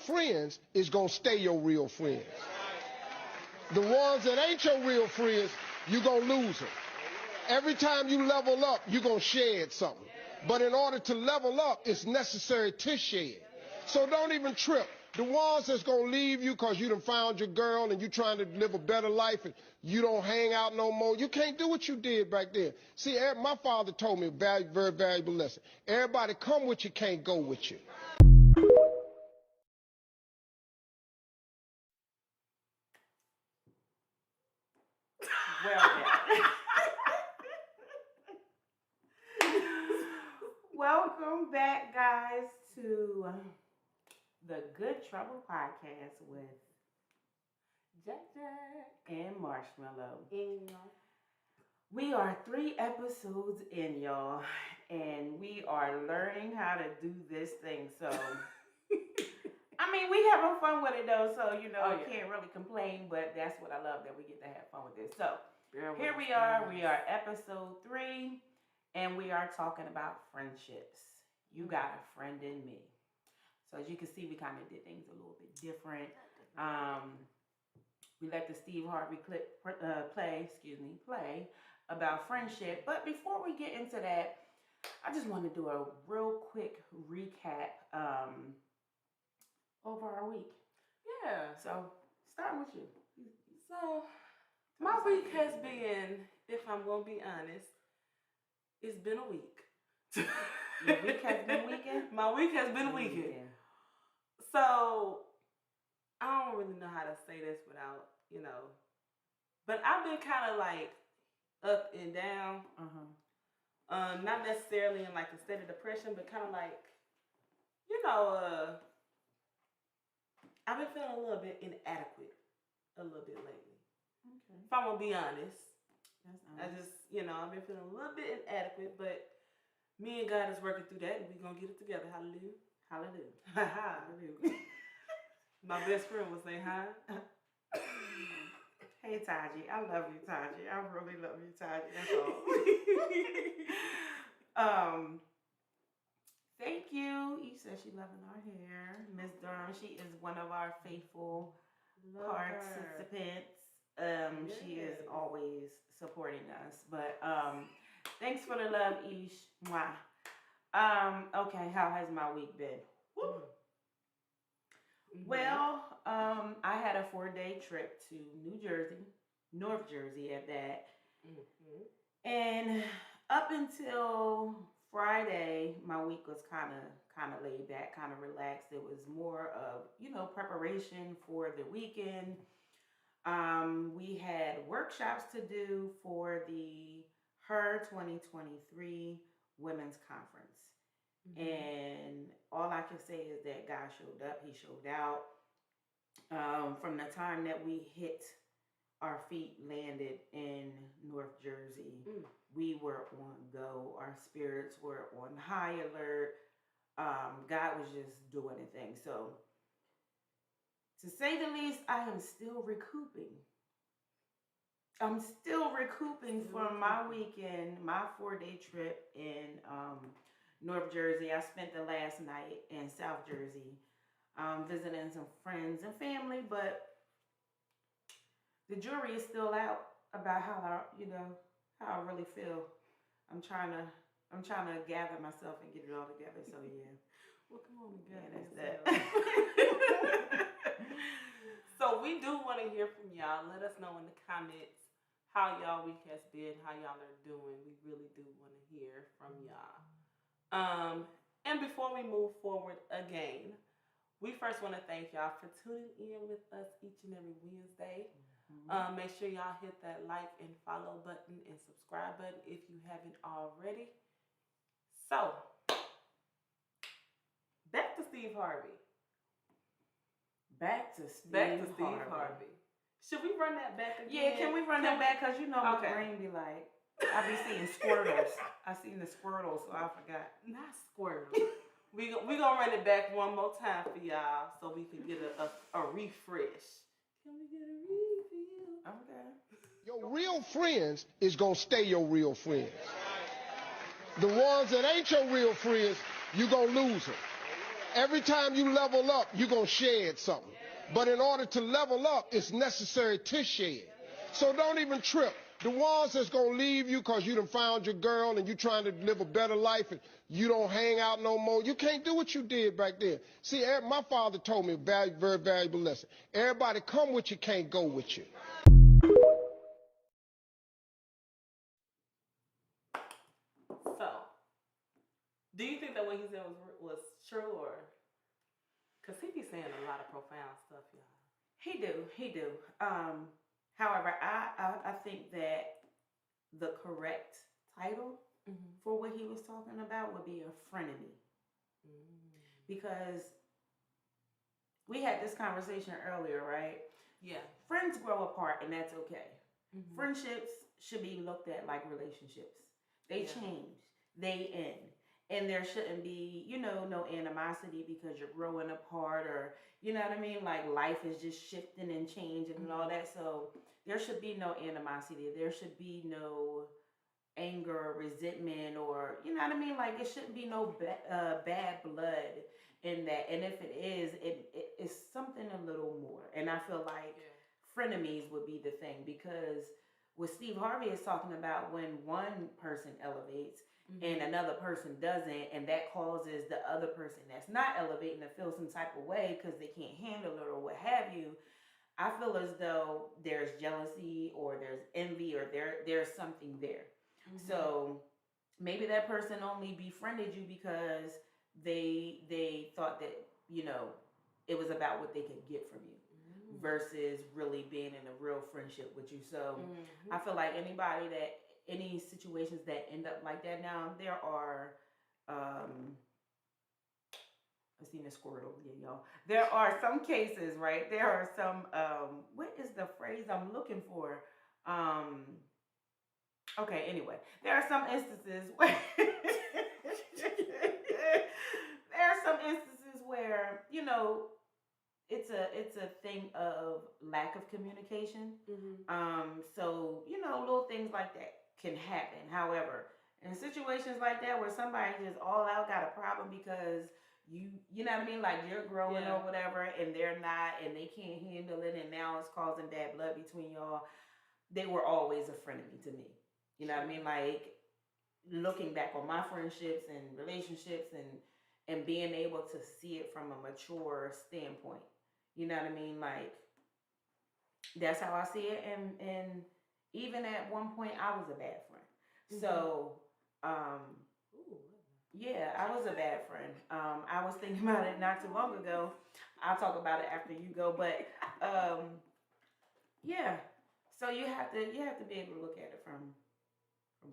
friends is going to stay your real friends. The ones that ain't your real friends, you're going to lose them. Every time you level up, you're going to shed something. But in order to level up, it's necessary to shed. So don't even trip. The ones that's going to leave you because you done found your girl and you trying to live a better life and you don't hang out no more, you can't do what you did back then. See, my father told me a very valuable lesson. Everybody come with you can't go with you. Well done. Welcome back, guys, to the Good Trouble Podcast with Jack and Marshmallow. We are 3 episodes in, y'all, and we are learning how to do this thing. So, I mean, we having fun with it, though, so, can't really complain, but that's what I love, that we get to have fun with this. So, here we are episode 3, and we are talking about friendships. You got a friend in me. So as you can see, we kind of did things a little bit different. We let the Steve Harvey clip play about friendship. But before we get into that, I just want to do a real quick recap over our week. Yeah. So starting with you. So my week has been, if I'm gonna be honest, it's been a week. Your week has been weekend? My week has been weekend. Yeah. So I don't really know how to say this without, but I've been kind of like up and down. Not necessarily in like a state of depression, but kind of like, I've been feeling a little bit inadequate a little bit lately. Okay. If I'm gonna be honest. That's I just, I've been feeling a little bit inadequate, but me and God is working through that, and we're going to get it together. Hallelujah. Hallelujah. Hallelujah. My best friend would say, hi. Hey, Taji. I love you, Taji. I really love you, Taji. That's all. Thank you. You said she loving our hair. Miss Durham, she is one of our faithful participants. She is always supporting us. But thanks for the love, Ish. Mwah. Okay, how has my week been? Woo. Well, I had a 4-day trip to North Jersey at that. And up until Friday, my week was kind of laid back, kind of relaxed. It was more of, preparation for the weekend. We had workshops to do for the HER 2023 Women's Conference. And all I can say is that God showed up. He showed out. From the time that we hit, our feet landed in North Jersey, we were on go. Our spirits were on high alert. God was just doing a thing. So, to say the least, I am still recouping. I'm still recouping from my weekend, my 4-day trip in North Jersey. I spent the last night in South Jersey visiting some friends and family, but the jury is still out about how I really feel. I'm trying to gather myself and get it all together. So yeah. Well, come on, yeah, that's that. So we do want to hear from y'all. Let us know in the comments how y'all week has been, how y'all are doing. We really do want to hear from y'all. And before we move forward again, we first want to thank y'all for tuning in with us each and every Wednesday. Make sure y'all hit that like and follow button and subscribe button if you haven't already. So, back to Steve Harvey. Back to Steve Harvey. Should we run that back again? Yeah, can we run that back? Because my brain be like, I be seeing Squirtles. I seen the Squirtles, so I forgot. Not Squirtles. we gonna run it back one more time for y'all so we can get a refresh. Can we get a refill? Okay. Your real friends is going to stay your real friends. The ones that ain't your real friends, you going to lose them. Every time you level up, you're going to shed something. But in order to level up, it's necessary to shed. So don't even trip. The ones that's going to leave you because you done found your girl and you trying to live a better life and you don't hang out no more, you can't do what you did back then. See, my father told me a very valuable lesson. Everybody come with you can't go with you. So, do you think that what he said was true, or because he be saying a lot of profound stuff, y'all? He do. However, I think that the correct title for what he was talking about would be a frenemy. Because we had this conversation earlier, right? Yeah. Friends grow apart, and that's okay. Friendships should be looked at like relationships. They change, they end. And there shouldn't be, no animosity because you're growing apart, or, you know what I mean? Like life is just shifting and changing and all that. So there should be no animosity. There should be no anger, resentment, or, you know what I mean? Like it shouldn't be no bad blood in that. And if it is, it's something a little more. And I feel like frenemies would be the thing, because what Steve Harvey is talking about, when one person elevates and another person doesn't, and that causes the other person that's not elevating to feel some type of way because they can't handle it or what have you, I feel as though there's jealousy or there's envy or there's something there. So maybe that person only befriended you because they thought that, it was about what they could get from you versus really being in a real friendship with you. So I feel like any situations that end up like that, now there are I seen a Squirtle, y'all. There are some cases, right? There are some what is the phrase I'm looking for? Okay, anyway, there are some instances where it's a thing of lack of communication. So little things like that can happen. However, in situations like that where somebody just all out got a problem because you know what I mean, like you're growing or whatever, and they're not, and they can't handle it, and now it's causing bad blood between y'all, they were always a frenemy to me. You know what I mean? Like looking back on my friendships and relationships and being able to see it from a mature standpoint. You know what I mean? Like that's how I see it. And even at one point I was a bad friend. So yeah, I was a bad friend. I was thinking about it not too long ago. I'll talk about it after you go, but yeah. So you have to be able to look at it from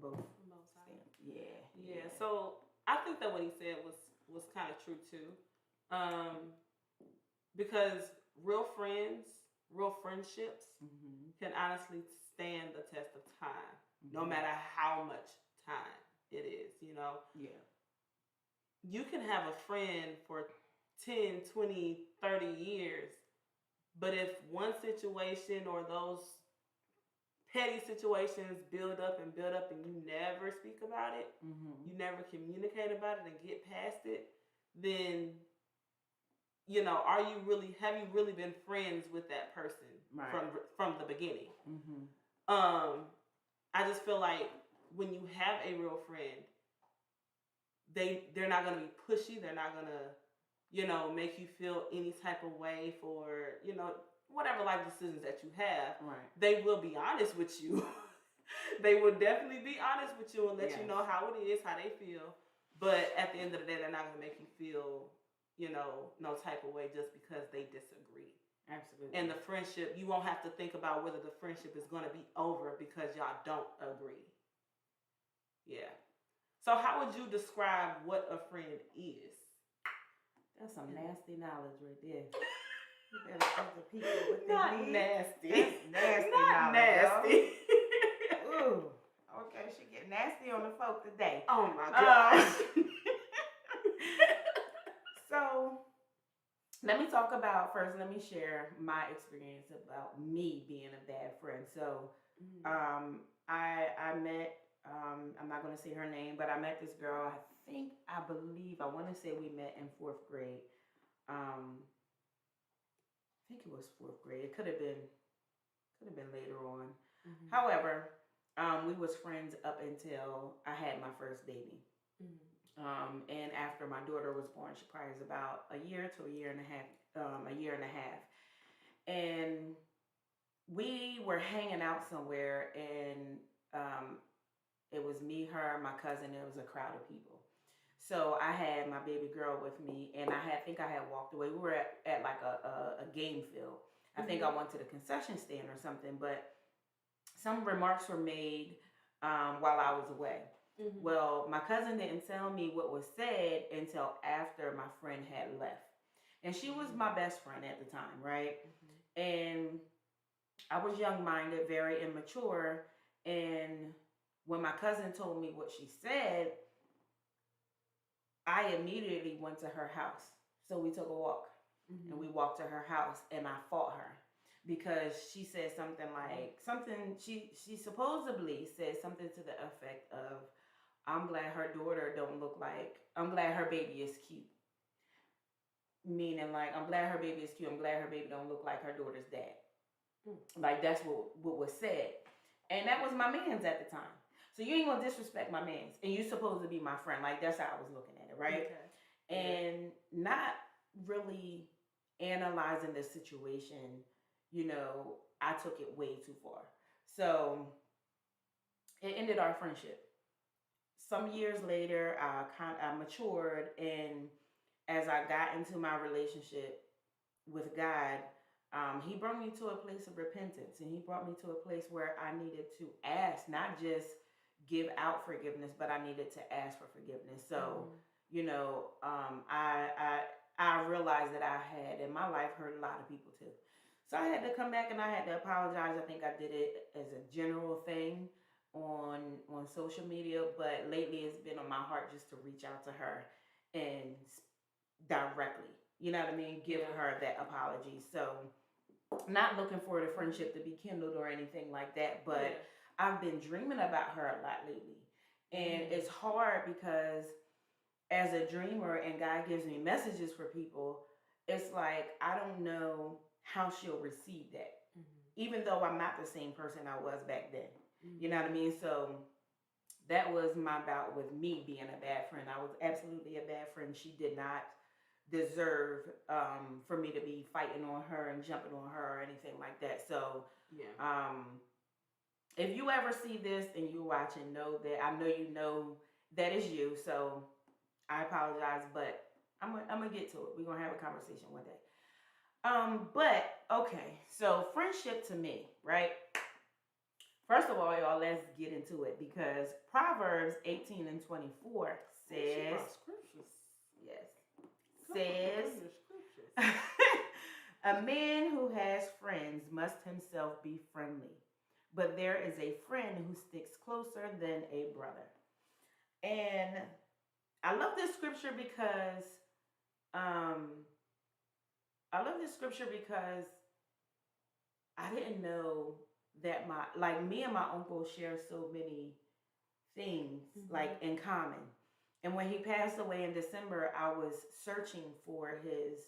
both sides. Yeah. So I think that what he said was kind of true too, because real friendships can honestly stand the test of time, no matter how much time it is. Yeah. You can have a friend for 10, 20, 30 years, but if one situation or those petty situations build up and you never speak about it, you never communicate about it and get past it, then have you really been friends with that person from the beginning? I just feel like when you have a real friend, they're not going to be pushy, they're not going to make you feel any type of way for whatever life decisions that you have. They will be honest with you. They will definitely be honest with you and let you know how it is, how they feel. But at the end of the day, they're not going to make you feel, no type of way just because they disagree. Absolutely. And the friendship, you won't have to think about whether the friendship is going to be over because y'all don't agree. Yeah. So how would you describe what a friend is? That's some nasty knowledge right there. You better think the people what they Not need. nasty. That's nasty Not knowledge. nasty. Ooh. Okay, she get nasty on the folk today. Oh my gosh. So let me talk about first. Let me share my experience about me being a bad friend. So I met. I'm not going to say her name, but I met this girl. I I want to say we met in fourth grade. I think it was fourth grade. It could have been later on. Mm-hmm. However, we was friends up until I had my first baby. And after my daughter was born, she probably was about a year to a year and a half, and we were hanging out somewhere, and it was me, her, my cousin. It was a crowd of people. So I had my baby girl with me, and I think I had walked away. We were at like a game field. I think I went to the concession stand or something, but some remarks were made while I was away. Well, my cousin didn't tell me what was said until after my friend had left. And she was my best friend at the time, right? And I was young minded, very immature. And when my cousin told me what she said, I immediately went to her house. So we took a walk and we walked to her house, and I fought her because she said something like, she supposedly said something to the effect of, I'm glad her baby is cute. Meaning like, I'm glad her baby is cute. I'm glad her baby don't look like her daughter's dad. Like that's what was said. And that was my man's at the time. So you ain't gonna disrespect my man's. And you supposed to be my friend. Like that's how I was looking at it, right? Okay. And not really analyzing the situation, I took it way too far. So it ended our friendship. Some years later, I matured, and as I got into my relationship with God, He brought me to a place of repentance, and He brought me to a place where I needed to ask, not just give out forgiveness, but I needed to ask for forgiveness. So, I realized that I had in my life hurt a lot of people too. So I had to come back and I had to apologize. I think I did it as a general thing on social media, but lately it's been on my heart just to reach out to her and directly, you know what I mean, give her that apology. So not looking for the friendship to be kindled or anything like that, but I've been dreaming about her a lot lately. And it's hard because as a dreamer and God gives me messages for people, it's like I don't know how she'll receive that. Even though I'm not the same person I was back then. You know what I mean? So that was my bout with me being a bad friend. I was absolutely a bad friend. She did not deserve for me to be fighting on her and jumping on her or anything like that. So if you ever see this and you're watching, know that I know you know that is you. So I apologize, but I'm gonna get to it. We're gonna have a conversation one day. But okay, so friendship to me, right? First of all, y'all, let's get into it because Proverbs 18 and 24 says, a man who has friends must himself be friendly, but there is a friend who sticks closer than a brother. And I love this scripture because I didn't know that me and my uncle share so many things like in common. And when he passed away in December, I was searching for his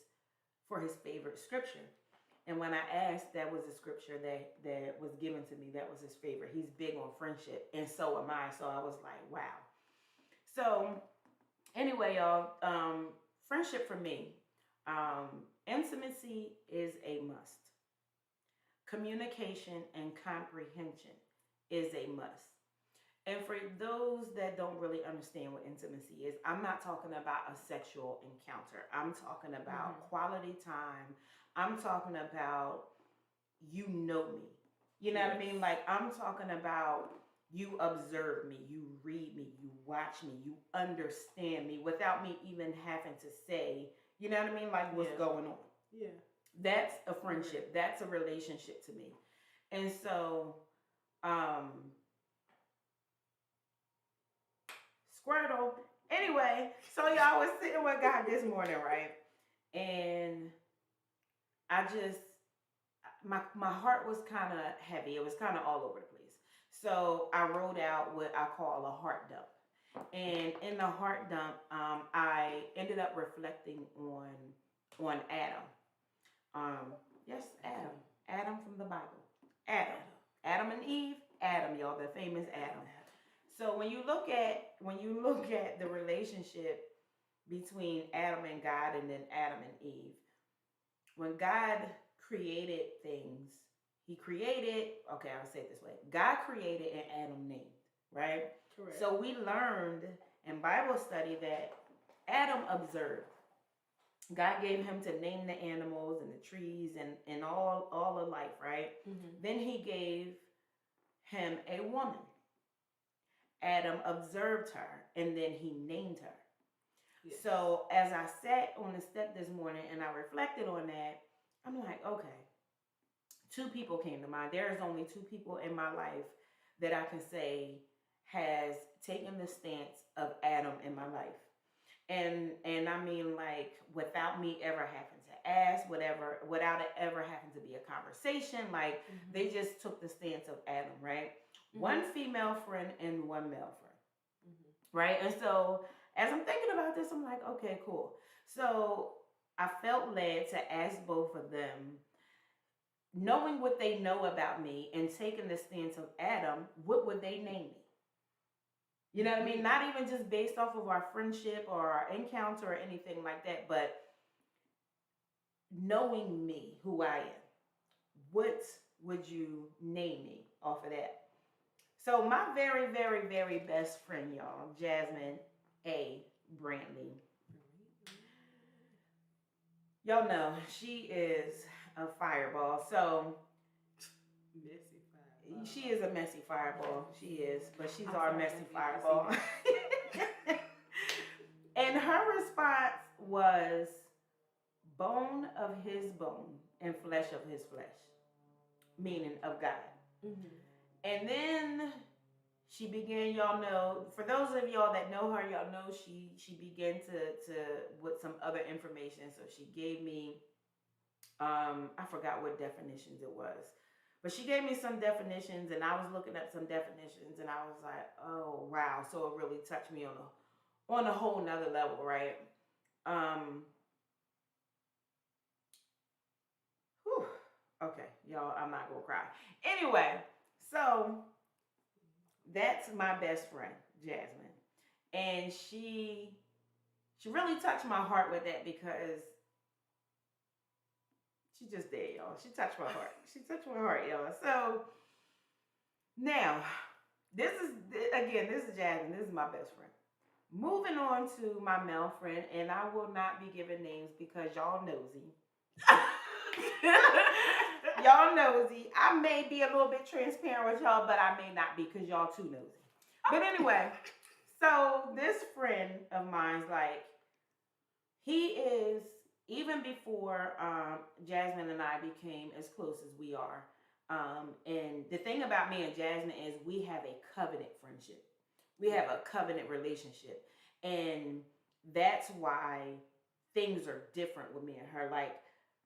favorite scripture. And when I asked, that was a scripture that was given to me. That was his favorite. He's big on friendship, and so am I. So I was like, wow. So anyway, y'all, friendship for me, intimacy is a must. Communication and comprehension is a must. And for those that don't really understand what intimacy is, I'm not talking about a sexual encounter. I'm talking about quality time. I'm talking about you know me. You know what I mean? Like I'm talking about you observe me, you read me, you watch me, you understand me without me even having to say, you know what I mean? Like what's going on. Yeah. That's a friendship. That's a relationship to me. And so, Squirtle. Anyway, so y'all was sitting with God this morning, right? And I just, my heart was kind of heavy. It was kind of all over the place. So I wrote out what I call a heart dump. And in the heart dump, I ended up reflecting on Adam. Yes, Adam. Adam from the Bible. Adam. Adam and Eve. Adam, y'all, the famous Adam. So when you look at the relationship between Adam and God, and then Adam and Eve, when God created things, He created. Okay, I'll say it this way: God created and Adam named. Right. Correct. So we learned in Bible study that Adam observed. God gave him to name the animals and the trees and all of life, right? Then he gave him a woman. Adam observed her and then he named her. Yes. So as I sat on the step this morning and I reflected on that, I'm like, okay, two people came to mind. There's only two people in my life that I can say has taken the stance of Adam in my life. And I mean, like, without me ever having to ask, without it ever having to be a conversation, like, they just took the stance of Adam, right? One female friend and one male friend, right? And so as I'm thinking about this, I'm like, okay, cool. So I felt led to ask both of them, knowing what they know about me and taking the stance of Adam, what would they name me? You know what I mean? Not even just based off of our friendship or our encounter or anything like that, but knowing me, who I am. What would you name me off of that? So my very, very, very best friend, y'all, Jasmine A. Brantley. Y'all know she is a fireball. So she is a messy fireball. She is, but she's our messy fireball. And her response was bone of his bone and flesh of his flesh, meaning of God. And then she began, y'all know, for those of y'all that know her, y'all know she began to with some other information. So she gave me, I forgot what definitions it was. But she gave me some definitions, and I was looking up some definitions, and I was like, oh, wow. So it really touched me on a whole nother level, right? Okay, y'all, I'm not going to cry. Anyway, so that's my best friend, Jasmine. And she really touched my heart with that because she just did, y'all. She touched my heart. She touched my heart, y'all. So now, this is Jasmine. This is my best friend. Moving on to my male friend, and I will not be giving names because y'all nosy. Y'all nosy. I may be a little bit transparent with y'all, but I may not be because y'all too nosy. But anyway, so this friend of mine's like, he is, even before Jasmine and I became as close as we are. And the thing about me and Jasmine is we have a covenant friendship. We have a covenant relationship. And that's why things are different with me and her. Like,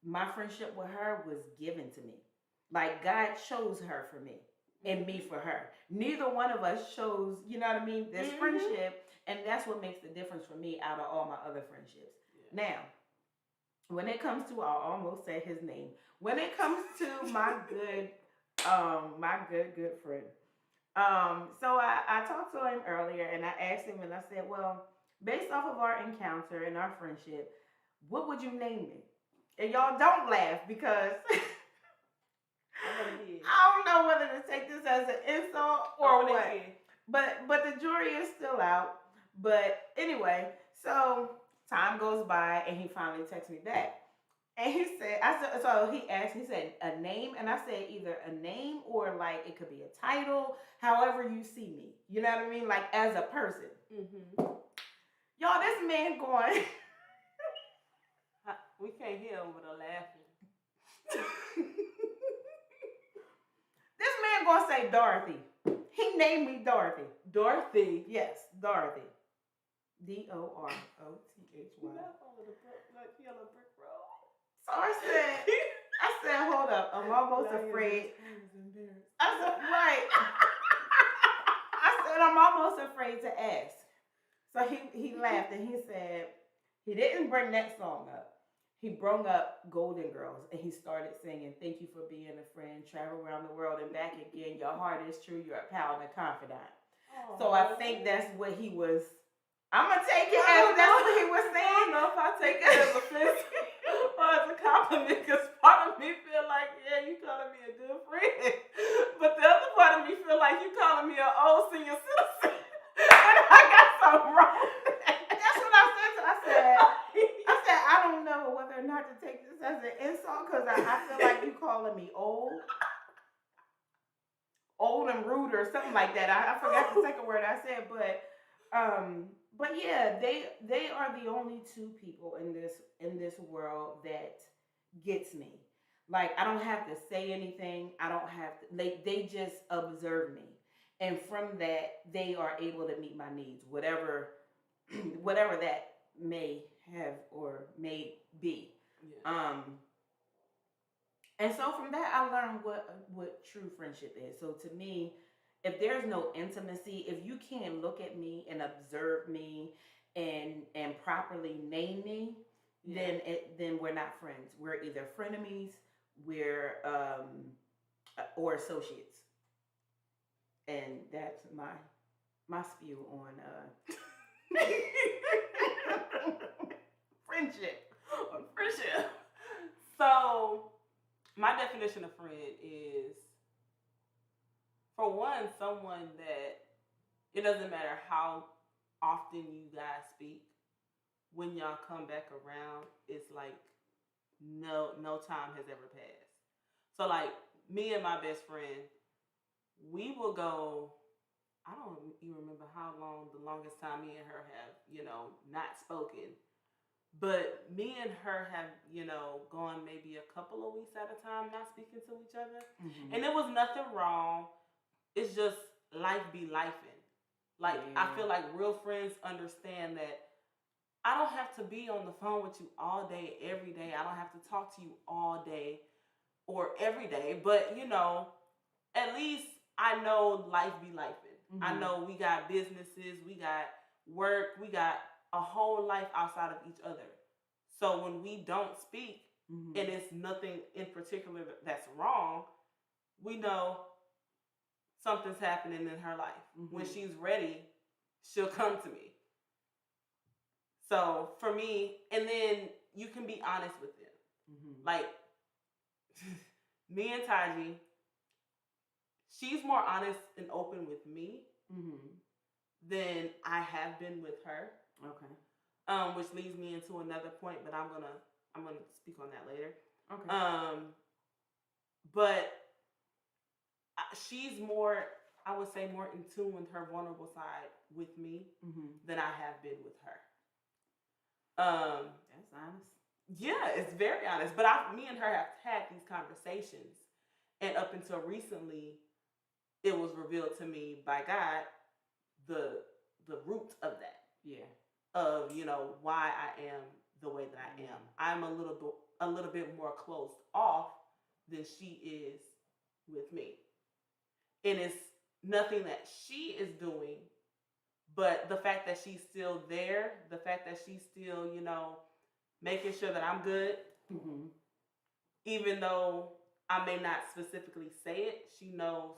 my friendship with her was given to me. Like, God chose her for me and me for her. Neither one of us chose, you know what I mean, this friendship. And that's what makes the difference for me out of all my other friendships. Yeah. Now, when it comes to, I almost said his name. When it comes to my good friend. So I talked to him earlier and I asked him and I said, well, based off of our encounter and our friendship, what would you name me? And y'all don't laugh because I don't know whether to take this as an insult or what. But the jury is still out. But anyway, so time goes by and he finally texts me back. And he said, so he asked, he said, a name? And I said, either a name or like it could be a title, however you see me. You know what I mean? Like as a person. Y'all, this man going. We can't hear him with a laughing. This man gonna say Dorothy. He named me Dorothy. Dorothy? Yes, Dorothy. Dorothy. You left over the yellow brick road. So I said, hold up. I'm almost afraid. I said, right. I said, I'm almost afraid to ask. So he laughed and he said he didn't bring that song up. He brought up Golden Girls and he started singing, "Thank you for being a friend, travel around the world and back again. Your heart is true, you're a pal and a confidant." Aww. So I think that's what he was. I'm gonna take it as that's what he was I saying. don't know if I take it as a offense or as a compliment, because part of me feel like, yeah, you calling me a good friend, but the other part of me feel like you calling me an old senior citizen, and I got something wrong. That's what I said. I said I don't know whether or not to take this as an insult because I feel like you calling me old and rude or something like that. I forgot the second word I said, but yeah, they are the only two people in this world that gets me. Like I don't have to say anything. I don't have to. They just observe me, and from that they are able to meet my needs, whatever whatever that may have or may be. Yeah. And so from that, I learned what true friendship is. So to me, if there's no intimacy, if you can't look at me and observe me and properly name me, Yeah. then we're not friends. We're either frenemies, we're or associates. And that's my spew on friendship. Friendship. So, my definition of friend is, for one, someone that it doesn't matter how often you guys speak, when y'all come back around, it's like no time has ever passed. So, like me and my best friend, we will go. I don't even remember how long the longest time me and her have, not spoken. But me and her have, gone maybe a couple of weeks at a time not speaking to each other. Mm-hmm. And there was nothing wrong. It's just life be lifing. Like, I feel like real friends understand that I don't have to be on the phone with you all day, every day. I don't have to talk to you all day or every day. But, at least I know life be lifing. Mm-hmm. I know we got businesses, we got work, we got a whole life outside of each other. So when we don't speak, Mm-hmm. and it's nothing in particular that's wrong, we know something's happening in her life. Mm-hmm. When she's ready, she'll come to me. So for me, and then you can be honest with them. Mm-hmm. Like me and Taji, she's more honest and open with me Mm-hmm. than I have been with her. Okay. Which leads me into another point, but I'm gonna speak on that later. Okay. But she's more, I would say, more in tune with her vulnerable side with me Mm-hmm. than I have been with her. That's honest. Yeah, it's very honest. But me and her have had these conversations, and up until recently, it was revealed to me by God the root of that. Yeah. Of why I am the way that I am. I'm a little bit more closed off than she is with me, and it's nothing that she is doing, but the fact that she's still there, the fact that she's still making sure that I'm good, Mm-hmm. even though I may not specifically say it, she knows.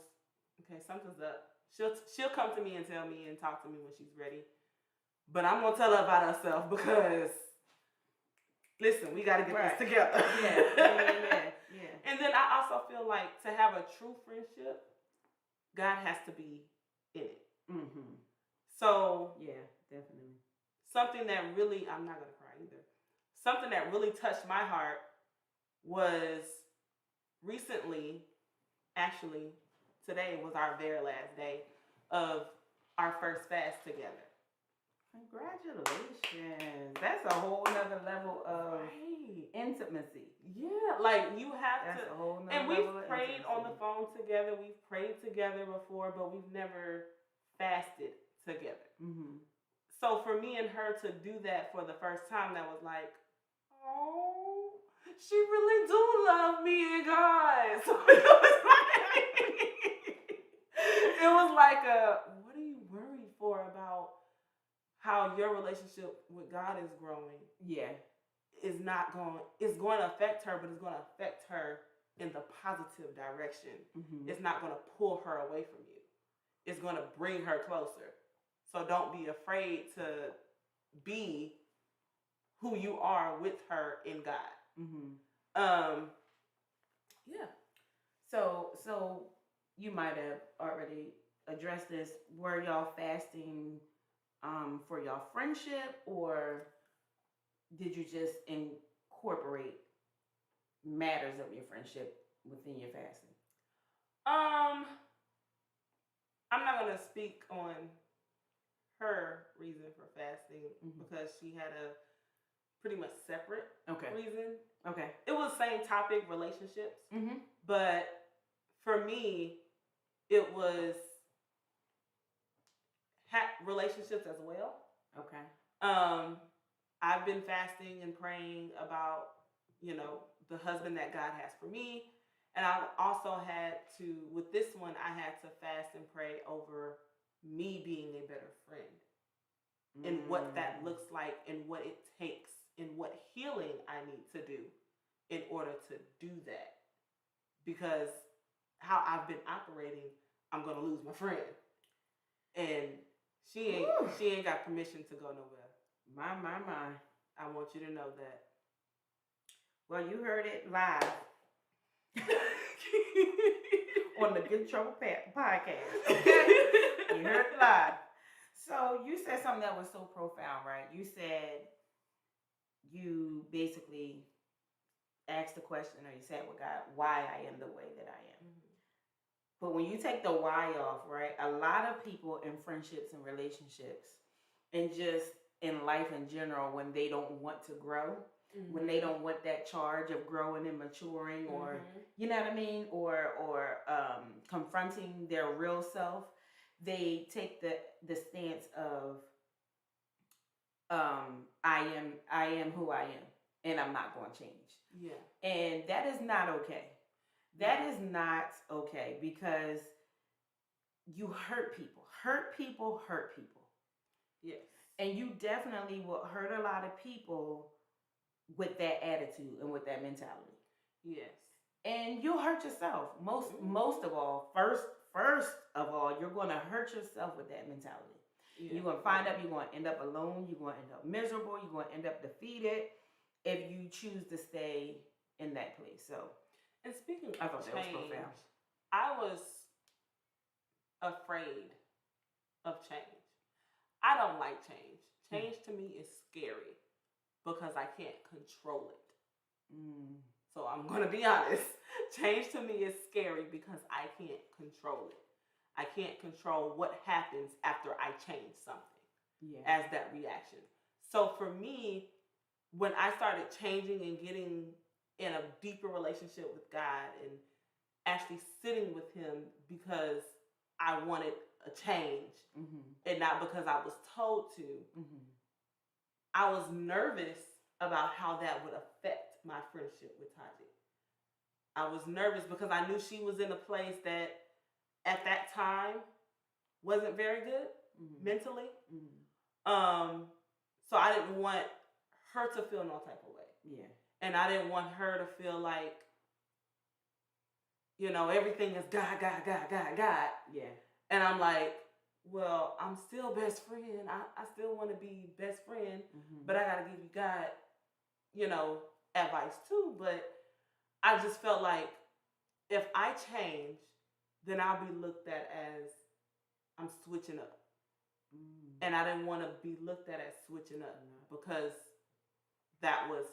Okay, something's up. She'll come to me and tell me and talk to me when she's ready. But I'm gonna tell her about herself because, listen, we gotta get this together. Yeah. And then I also feel like to have a true friendship, God has to be in it. Mm-hmm. So yeah, definitely. Something that really, I'm not gonna cry either. Something that really touched my heart was recently, actually, today was our very last day of our first fast together. Congratulations. That's a whole nother level of intimacy. Yeah, like you have That's to. a whole nother And level we've of prayed intimacy. on the phone together. We've prayed together before, but we've never fasted together. Mm-hmm. So for me and her to do that for the first time, that was like, oh, she really do love me and God. So it was like what are you worried for about how your relationship with God is growing. Yeah. It's going to affect her, but it's going to affect her in the positive direction. Mm-hmm. It's not going to pull her away from you. It's going to bring her closer. So don't be afraid to be who you are with her in God. Mm-hmm. Yeah. So you might have already addressed this. Were y'all fasting for y'all friendship, or did you just incorporate matters of your friendship within your fasting? I'm not gonna speak on her reason for fasting because she had a pretty much separate reason. Okay. It was same topic, relationships. Mm-hmm. But for me, it was relationships as well. Okay. I've been fasting and praying about, the husband that God has for me. And I've also had to, with this one, I had to fast and pray over me being a better friend and what that looks like and what it takes and what healing I need to do in order to do that. Because how I've been operating, I'm going to lose my friend. And she ain't got permission to go nowhere. My. I want you to know that. Well, you heard it live on the Good Trouble podcast. Okay? You heard it live. So you said something that was so profound, right? You said you basically asked the question, or you said with God, why I am the way that I am. Mm-hmm. But when you take the why off, right, a lot of people in friendships and relationships and just in life in general, when they don't want to grow, when they don't want that charge of growing and maturing, or you know what I mean, or confronting their real self, they take the stance of I am who I am, and I'm not going to change. Yeah. And that is not okay. That is not okay, because you hurt people. Hurt people. Yes. And you definitely will hurt a lot of people with that attitude and with that mentality. Yes. And you'll hurt yourself. Most of all, first of all, you're going to hurt yourself with that mentality. Yeah. You're going to find out you're going to end up alone. You're going to end up miserable. You're going to end up defeated if you choose to stay in that place. So, and speaking of I thought change, that was profound. I was afraid of change. I don't like change. Change to me is scary because I can't control it. So I'm going to be honest. Change to me is scary because I can't control it. I can't control what happens after I change something as that reaction. So for me, when I started changing and getting in a deeper relationship with God and actually sitting with Him because I wanted a change and not because I was told to, I was nervous about how that would affect my friendship with Taji. I was nervous because I knew she was in a place that at that time wasn't very good mentally. So I didn't want her to feel no type of way. Yeah. And I didn't want her to feel like, everything is God. Yeah. And I'm like, well, I'm still best friend. I still want to be best friend, but I got to give you God, advice too. But I just felt like if I change, then I'll be looked at as I'm switching up. And I didn't want to be looked at as switching up because that was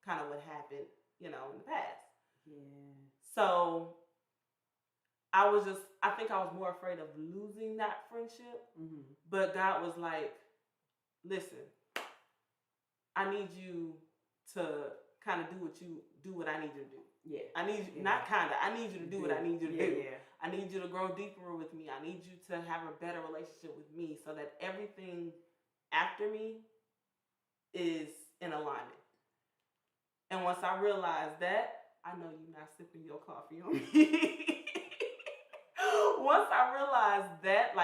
kind of what happened, in the past. Yeah. So I think I was more afraid of losing that friendship. But God was like, listen, I need you to kind of do what I need you to do. Yeah. I need you, I need you to do what I need you to do. Yeah. I need you to grow deeper with me. I need you to have a better relationship with me so that everything after me is in alignment. And once I realized that, I know you're not sipping your coffee on me. Once I realized that,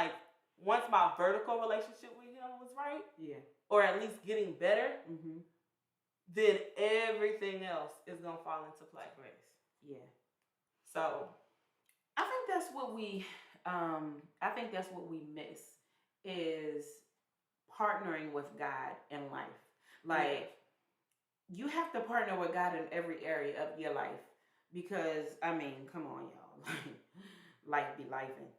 once my vertical relationship with Him him was right, Yeah. or at least getting better, Mm-hmm. then everything else is gonna fall into place. Yeah. So I think that's what we miss is partnering with God in life. Like you have to partner with God in every area of your life because I mean, come on, y'all, life be lifing.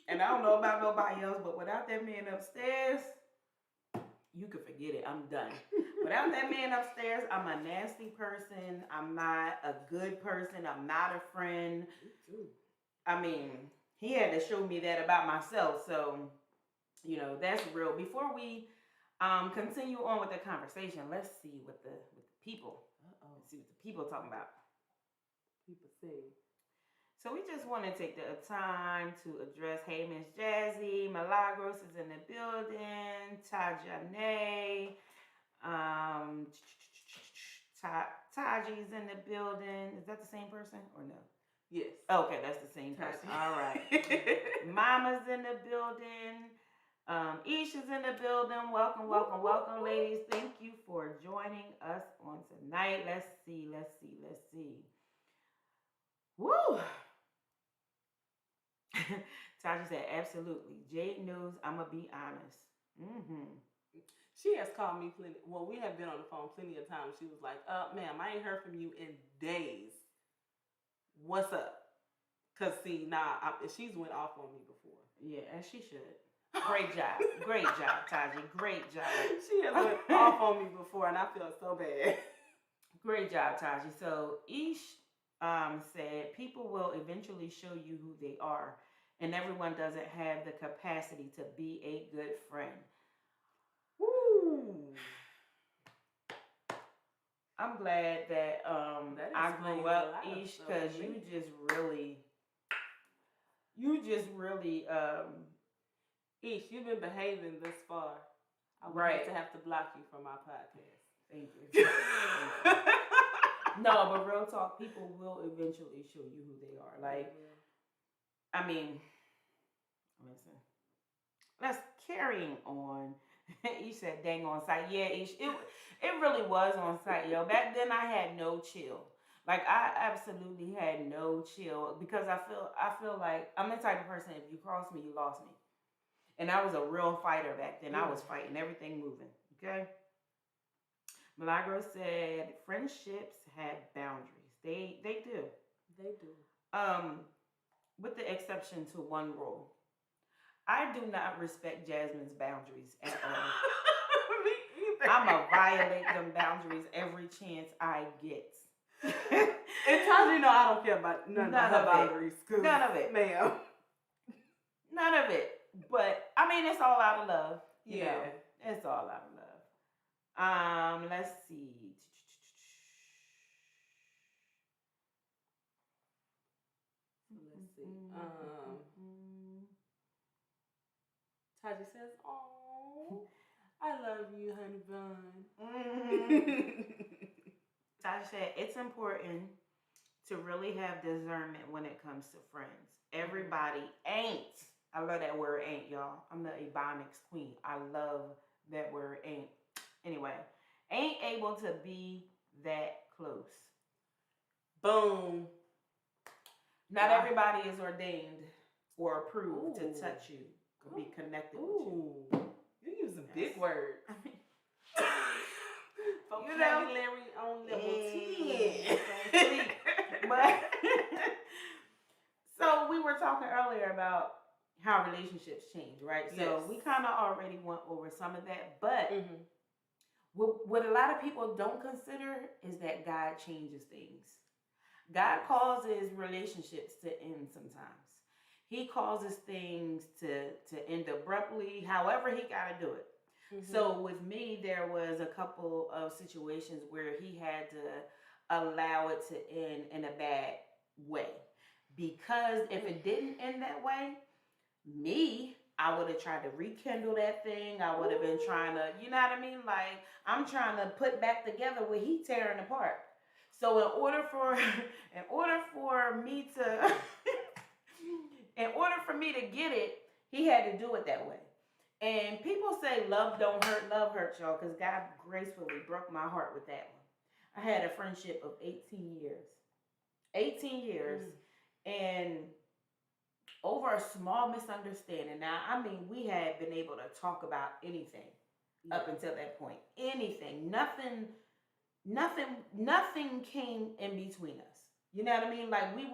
And I don't know about nobody else, but without that man upstairs, you can forget it. I'm done. Without that man upstairs, I'm a nasty person. I'm not a good person. I'm not a friend. I mean, he had to show me that about myself. So, you know, that's real. Before we continue on with the conversation, let's see what the people. Let's see what the people talking about. people say. So we just want to take the time to address, hey, Miss Jazzy, Milagros is in the building, Tajane, Taji's in the building. Is that the same person or no? Yes. Okay, that's the same person. All right. Mama's in the building. Isha's in the building. Welcome, welcome, welcome, ladies. Thank you for joining us on tonight. Let's see. Woo! Tasha said, absolutely. Jade knows I'm going to be honest. Mm-hmm. She has called me plenty. Well, we have been on the phone plenty of times. She was like, ma'am, I ain't heard from you in days. What's up? Because, see, she's went off on me before. Yeah, as she should. Great job. Great job, Taji. Great job. She has went off on me before, and I feel so bad. Great job, Taji. So, Ish said, people will eventually show you who they are, and everyone doesn't have the capacity to be a good friend. Woo! I'm glad that I grew up, Ish, because you just really Ish, you've been behaving this far. I would have to block you from our podcast. Thank you. Thank you. No, but real talk, people will eventually show you who they are. Like, I mean, listen. Let's carrying on. Ish said, "Dang on site." Yeah, Ish, it really was on site, yo. Back then, I had no chill. Like, I absolutely had no chill because I feel like I'm the type of person. If you cross me, you lost me. And I was a real fighter back then. I was fighting everything moving. Okay. Milagro said friendships have boundaries. They do. They do. With the exception to one rule. I do not respect Jasmine's boundaries at all. Me either. I'ma violate them boundaries every chance I get. It tells you, I don't care about none of her boundaries. None of it, ma'am. None of it. But I mean, it's all out of love. You know, it's all out of love. Let's see. Taji says, "Oh, I love you, honey bun." Taji said it's important to really have discernment when it comes to friends. Everybody ain't. I love that word ain't, y'all. I'm the Ebonics queen. I love that word ain't. Anyway, ain't able to be that close. Boom. Not everybody is ordained or approved to touch you, to be connected with you. You use a big word. I mean, vocabulary on level 10. But so we were talking earlier about how relationships change, right? So we kind of already went over some of that, but what a lot of people don't consider is that God changes things. God causes relationships to end sometimes. He causes things to end abruptly, however he got to do it. So with me, there was a couple of situations where he had to allow it to end in a bad way. Because if it didn't end that way, I would have tried to rekindle that thing. I would have been trying to, you know what I mean? Like, I'm trying to put back together what he tearing apart. So in order for me to get it, he had to do it that way. And people say love don't hurt, love hurts, y'all, because God gracefully broke my heart with that one. I had a friendship of 18 years. 18 years. And over a small misunderstanding. Now, I mean, we had been able to talk about anything up until that point. Anything. Nothing came in between us. You know what I mean? Like we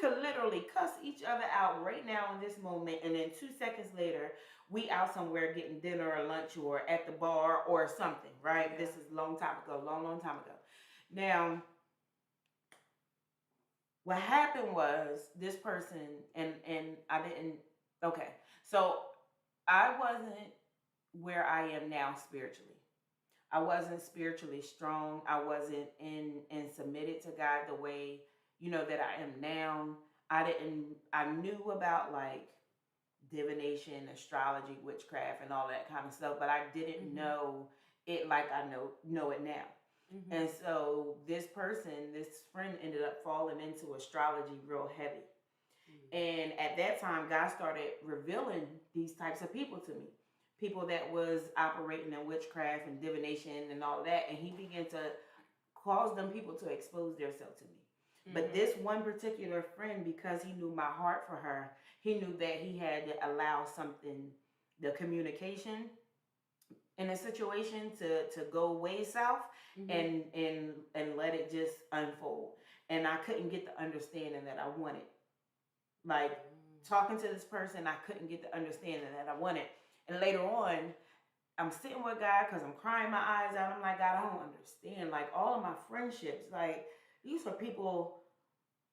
could literally cuss each other out right now in this moment, and then 2 seconds later, we out somewhere getting dinner or lunch or at the bar or something, right? Yeah. This is a long time ago. Now, what happened was this person, and I didn't, okay. So I wasn't where I am now spiritually. I wasn't spiritually strong. I wasn't in submitted to God the way, that I am now. I knew about like divination, astrology, witchcraft, and all that kind of stuff, but I didn't know it like I know it now. And so this friend ended up falling into astrology real heavy. And at that time, God started revealing these types of people to me. People that was operating in witchcraft and divination and all that. And he began to cause them people to expose themselves to me. But this one particular friend, because he knew my heart for her, he knew that he had to allow the communication in a situation to go way south and let it just unfold. And I couldn't get the understanding that I wanted. Like talking to this person, I couldn't get the understanding that I wanted. And later on, I'm sitting with God because I'm crying my eyes out. I'm like, God, I don't understand. Like all of my friendships, like these are people.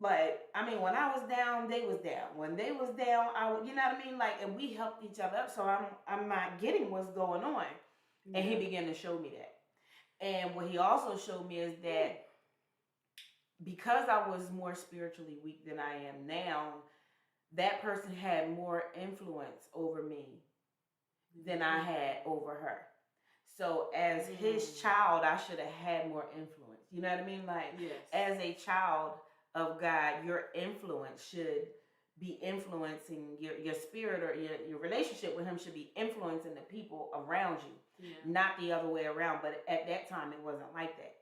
Like, I mean, when I was down, they was down. When they was down, you know what I mean? Like, and we helped each other up. So I'm not getting what's going on. And he began to show me that. And what he also showed me is that because I was more spiritually weak than I am now, that person had more influence over me than I had over her. So as his child, I should have had more influence. You know what I mean? Like, as a child of God, your influence should be influencing your spirit, or your relationship with him should be influencing the people around you, not the other way around. But at that time, it wasn't like that.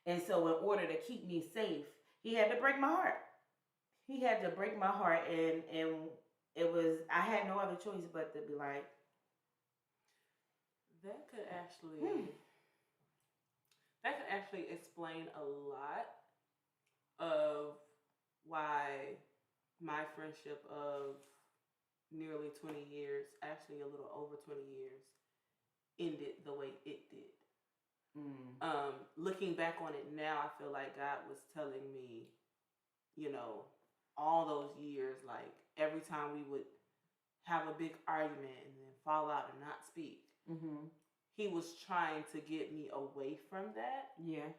And so in order to keep me safe, he had to break my heart. He had to break my heart, and it was, I had no other choice but to be like, that could actually explain a lot of why my friendship of nearly 20 years, actually a little over 20 years, ended the way it did. Looking back on it now, I feel like God was telling me, all those years, like every time we would have a big argument and then fall out and not speak, he was trying to get me away from that. Yeah.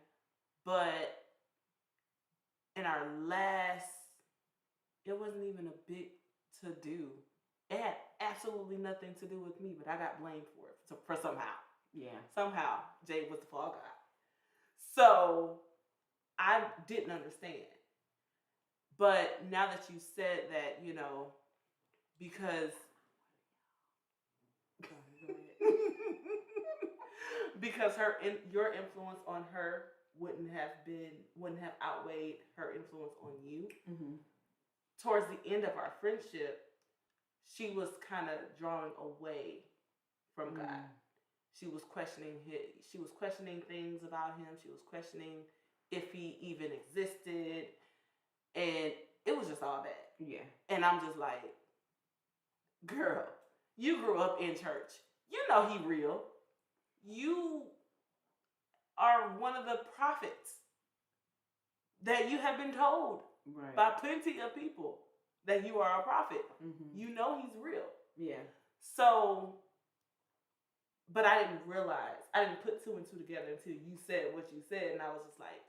But in our last, it wasn't even a big to do. It had absolutely nothing to do with me, but I got blamed for it for somehow. Yeah. Somehow, Jay was the fall guy. So I didn't understand. But now that you said that, because because your influence on her wouldn't have outweighed her influence on you. Towards the end of our friendship, she was kind of drawing away from God. She was questioning things about him. She was questioning if he even existed, and it was just all bad. Yeah. And I'm just like, girl, you grew up in church. You know he real. You are one of the prophets that you have been told by plenty of people that you are a prophet. You know he's real. Yeah. So, but I didn't put two and two together until you said what you said, and I was just like,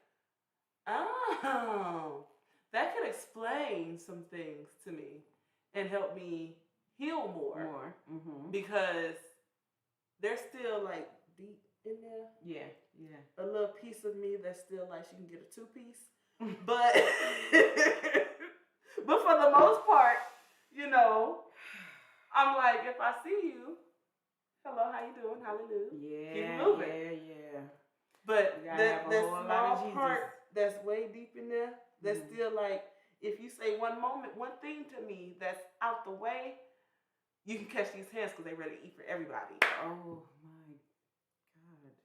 oh, that could explain some things to me and help me heal more. Because there's still like deep in there. Yeah. A little piece of me that's still like she can get a 2-piece. But but for the most part, I'm like, if I see you, Hello, how you doing? Hallelujah. Yeah, Keep moving. yeah. But You gotta have a the whole lot of small Jesus. part that's way deep in there, that's Mhm. still like, if you say one thing to me that's out the way, you can catch these hands because they're ready to eat for everybody. Oh my God.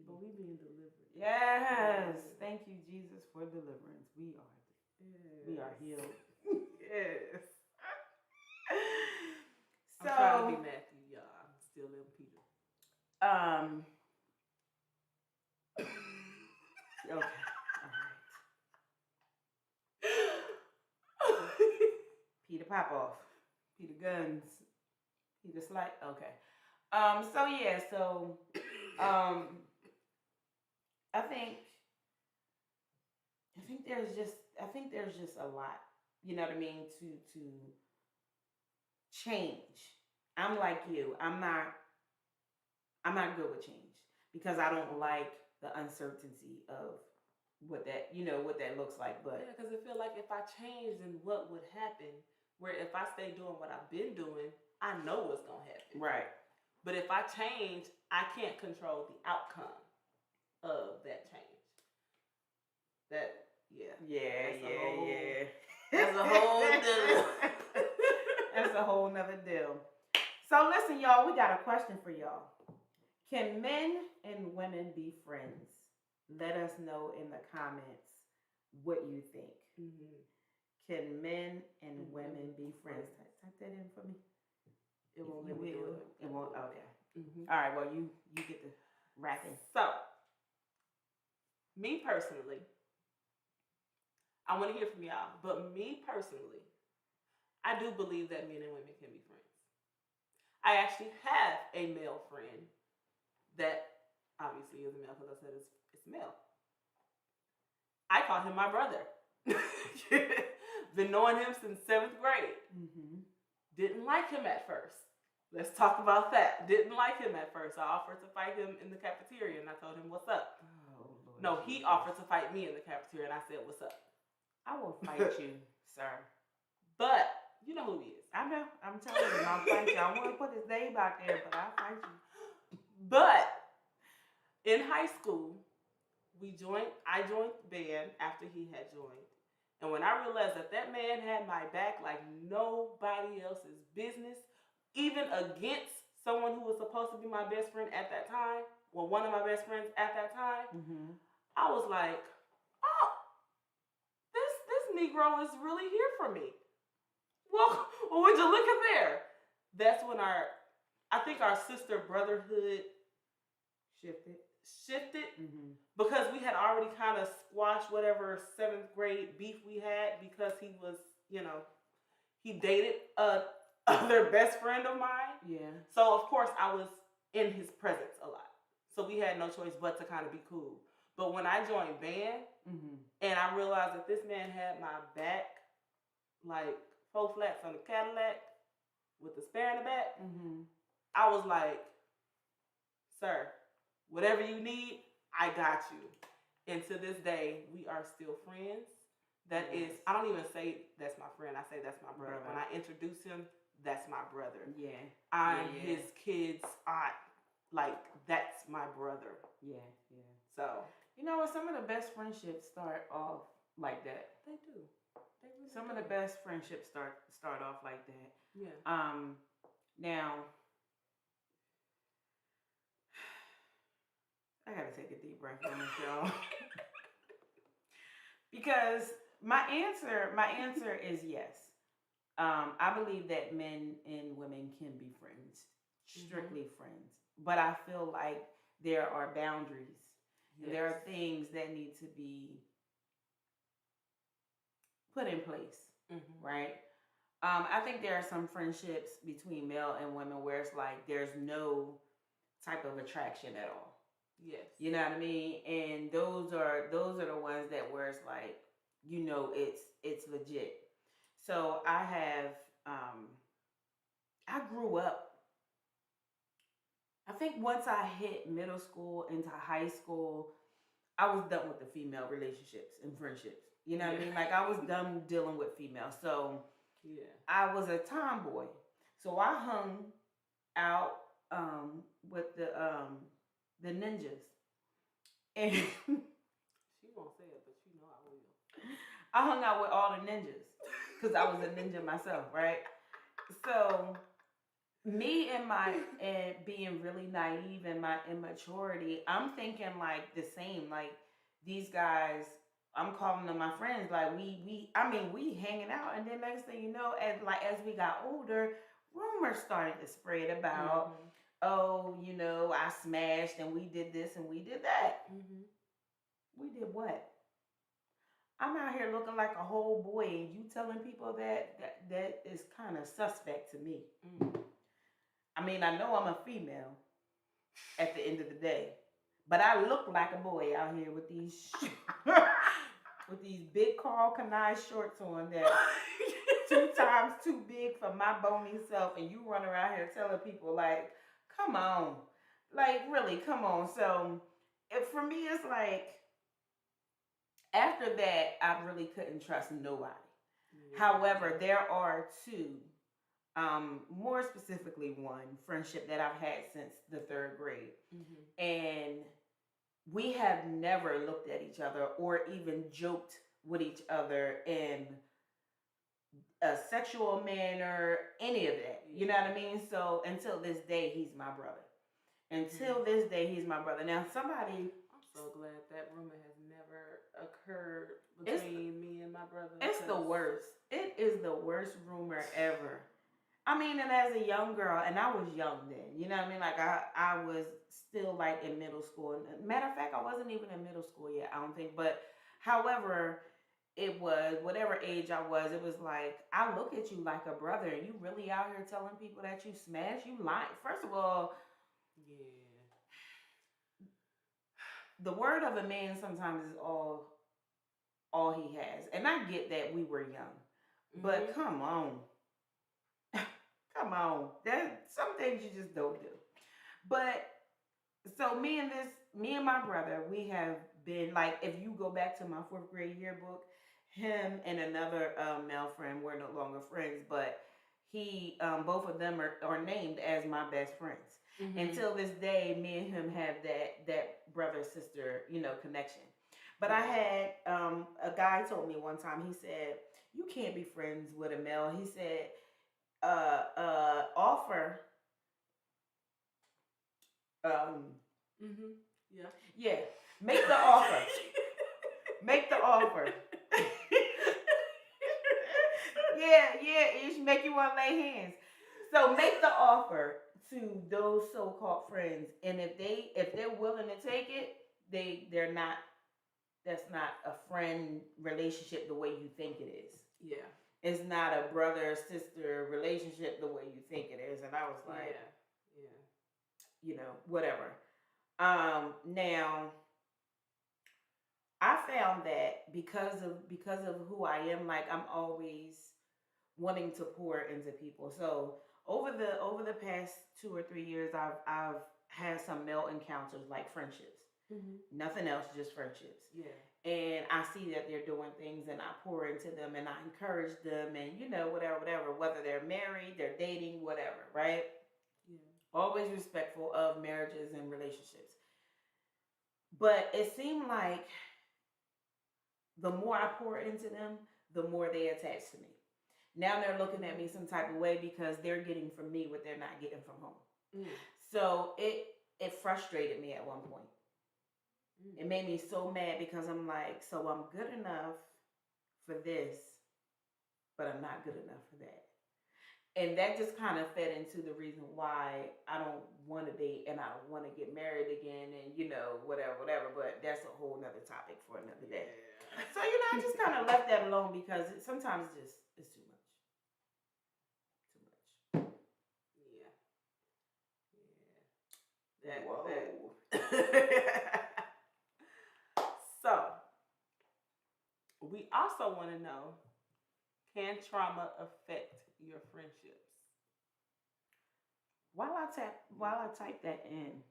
But we being delivered. Yes. Thank you, Jesus, for deliverance. We are healed. Yes. So I'm trying to be Matthew, y'all. I'm still in Peter. Okay. All right. Peter Popoff. Peter Guns. Peter Slight. Okay. So yeah, I think there's just a lot, you know what I mean, to change. I'm like you. I'm not good with change because I don't like the uncertainty of what that looks like. But yeah, because I feel like if I change, then what would happen? Where if I stay doing what I've been doing, I know what's gonna happen. right. But if I change, I can't control the outcome of that change. Yeah. That's a whole deal. That's a whole nother deal. So listen, y'all, we got a question for y'all. Can men and women be friends? Let us know in the comments what you think. Mm-hmm. Can men and women be friends? Type that in for me. It won't You let me do will. it. It won't. Okay. Mm-hmm. All right. Well, you get the wrapping. So, me personally, I want to hear from y'all. But me personally, I do believe that men and women can be friends. I actually have a male friend that obviously is a male because I said it's male. I call him my brother. Been knowing him since 7th grade. Mm-hmm. Didn't like him at first. Let's talk about that. Didn't like him at first. I offered to fight him in the cafeteria and I told him, what's up? Oh, Lord No, he Jesus. offered to fight me in the cafeteria and I said, what's up? I will fight you, sir. But you know who he is. I know. I'm telling you, I'll fight you. I want to put his name out there, but I'll fight you. But in high school, I joined the band after he had joined. And when I realized that man had my back like nobody else's business, even against someone who was supposed to be my best friend at that time, well, one of my best friends at that time, Mm-hmm. I was like, oh, this Negro is really here for me. Well, would you look at there? That's when I think our sister brotherhood shifted Mm-hmm. because we had already kind of squashed whatever 7th grade beef we had because he was, he dated other best friend of mine. Yeah. So of course I was in his presence a lot. So we had no choice but to kind of be cool. But when I joined band and I realized that this man had my back like 4 flats on the Cadillac with the spare in the back, I was like, sir, whatever you need, I got you. And to this day, we are still friends. That is, I don't even say that's my friend. I say that's my brother. When I introduce him, that's my brother. Yeah. I'm his kid's aunt. Like, that's my brother. Yeah. So, you know what? Some of the best friendships start off like that. they do. They really Some do. of the best friendships start off like that. Yeah. Now, I gotta take a deep breath on this, y'all. Because my answer is yes. I believe that men and women can be friends, strictly friends. But I feel like there are boundaries. Yes. And there are things that need to be put in place, right? I think there are some friendships between male and women where it's like there's no type of attraction at all. Yes. You know what I mean? And those are the ones that where it's like, it's legit. So I have I grew up, I think once I hit middle school into high school, I was done with the female relationships and friendships. You know what I mean? Like I was done dealing with females. So I was a tomboy. So I hung out with the ninjas, and She won't say it, but you know I will. I hung out with all the ninjas because I was a ninja myself, right? So me and being really naive and my immaturity, I'm thinking like the same, like these guys. I'm calling them my friends. Like we hanging out, and then next thing you know, as we got older, rumors started to spread about, Mm-hmm. oh, I smashed and we did this and we did that. Mm-hmm. We did what? I'm out here looking like a whole boy, and you telling people that is kind of suspect to me. Mm-hmm. I mean, I know I'm a female at the end of the day, but I look like a boy out here with these with these big Carl Kanai shorts on that 2 times too big for my bony self, and you run around here telling people like, "Come on, like really, come on." So, for me, it's like after that, I really couldn't trust nobody. Yeah. However, there are two, more specifically one friendship that I've had since the third grade, Mm-hmm. and we have never looked at each other or even joked with each other in a sexual manner, any of that. You know what I mean? So until this day, he's my brother. Until this day, he's my brother. Now, somebody. I'm so glad that rumor has never occurred between me and my brother. It's the worst. It is the worst rumor ever. I mean, and as a young girl, and I was young then, you know what I mean? Like, I was still, like, in middle school. Matter of fact, I wasn't even in middle school yet, I don't think. But, however, it was, whatever age I was, it was like, I look at you like a brother, and you really out here telling people that you smash, you lying. First of all, yeah, the word of a man sometimes is all he has. And I get that we were young. But come on. Come on. There's some things you just don't do. But so me and my brother, we have been like, if you go back to my 4th grade yearbook, him and another male friend were no longer friends, but both of them are named as my best friends. Mm-hmm. Until this day, me and him have that brother sister, connection. But I had a guy told me one time. He said, "You can't be friends with a male." He said, "Offer." Mm-hmm. Yeah. Make the offer. Make the offer. Yeah. Ish, make you want to lay hands. So make the offer to those so-called friends, and if they're willing to take it, they're not. That's not a friend relationship the way you think it is. Yeah. It's not a brother sister relationship the way you think it is. And I was like, whatever. Now I found that because of who I am, like I'm always wanting to pour into people. So over the past 2 or 3 years, I've had some male encounters, like friendships. Mm-hmm. Nothing else, just friendships. Yeah. And I see that they're doing things, and I pour into them, and I encourage them, and whatever, whether they're married, they're dating, whatever, right? Yeah. Always respectful of marriages and relationships. But it seemed like the more I pour into them, the more they attach to me. Now they're looking at me some type of way because they're getting from me what they're not getting from home. Mm. So it frustrated me at one point. It made me so mad because I'm like, so I'm good enough for this, but I'm not good enough for that. And that just kind of fed into the reason why I don't want to date and I don't want to get married again and, whatever. But that's a whole nother topic for another day. Yeah. So, I just kind of left that alone because sometimes it's too much. Too much. Yeah. Whoa. So, we also want to know, can trauma affect your friendships? While I type that in,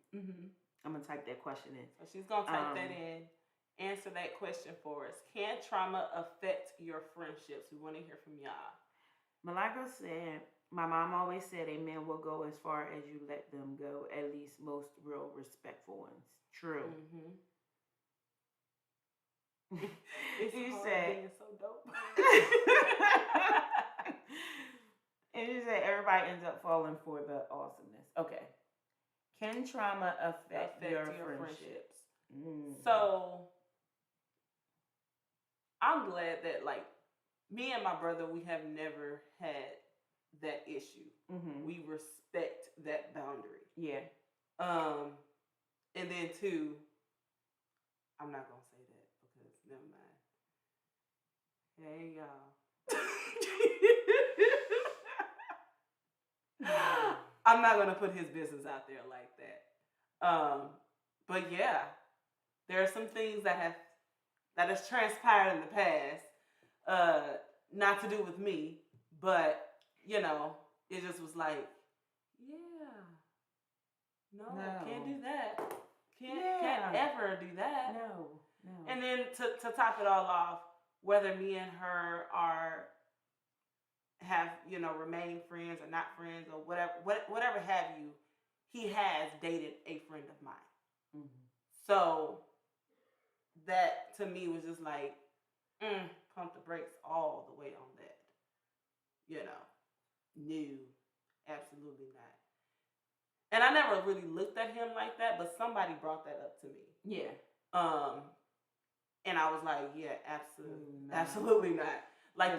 I'm gonna type that question in. So she's gonna type that in. Answer that question for us. Can trauma affect your friendships? We want to hear from y'all. Malaka said, My mom always said a man will go as far as you let them go, at least most real respectful ones. True. It's You hard said, being so dope. and you said everybody ends up falling for the awesomeness. Okay. Can trauma affect your friendships? So I'm glad that like me and my brother, we have never had that issue. We respect that boundary. Yeah. And then two, I'm not gonna say that because never mind. Hey y'all. I'm not gonna put his business out there like that. But yeah, there are some things that has transpired in the past, not to do with me, but you know, it just was like, yeah, no. Can't do that. Can't ever do that. No. And then to top it all off, whether me and her have remained friends or not friends or whatever have you, he has dated a friend of mine. So that to me was just like, pump the brakes all the way on that. No, absolutely not. And I never really looked at him like that, but somebody brought that up to me. Yeah. And I was like, yeah, absolutely not. Like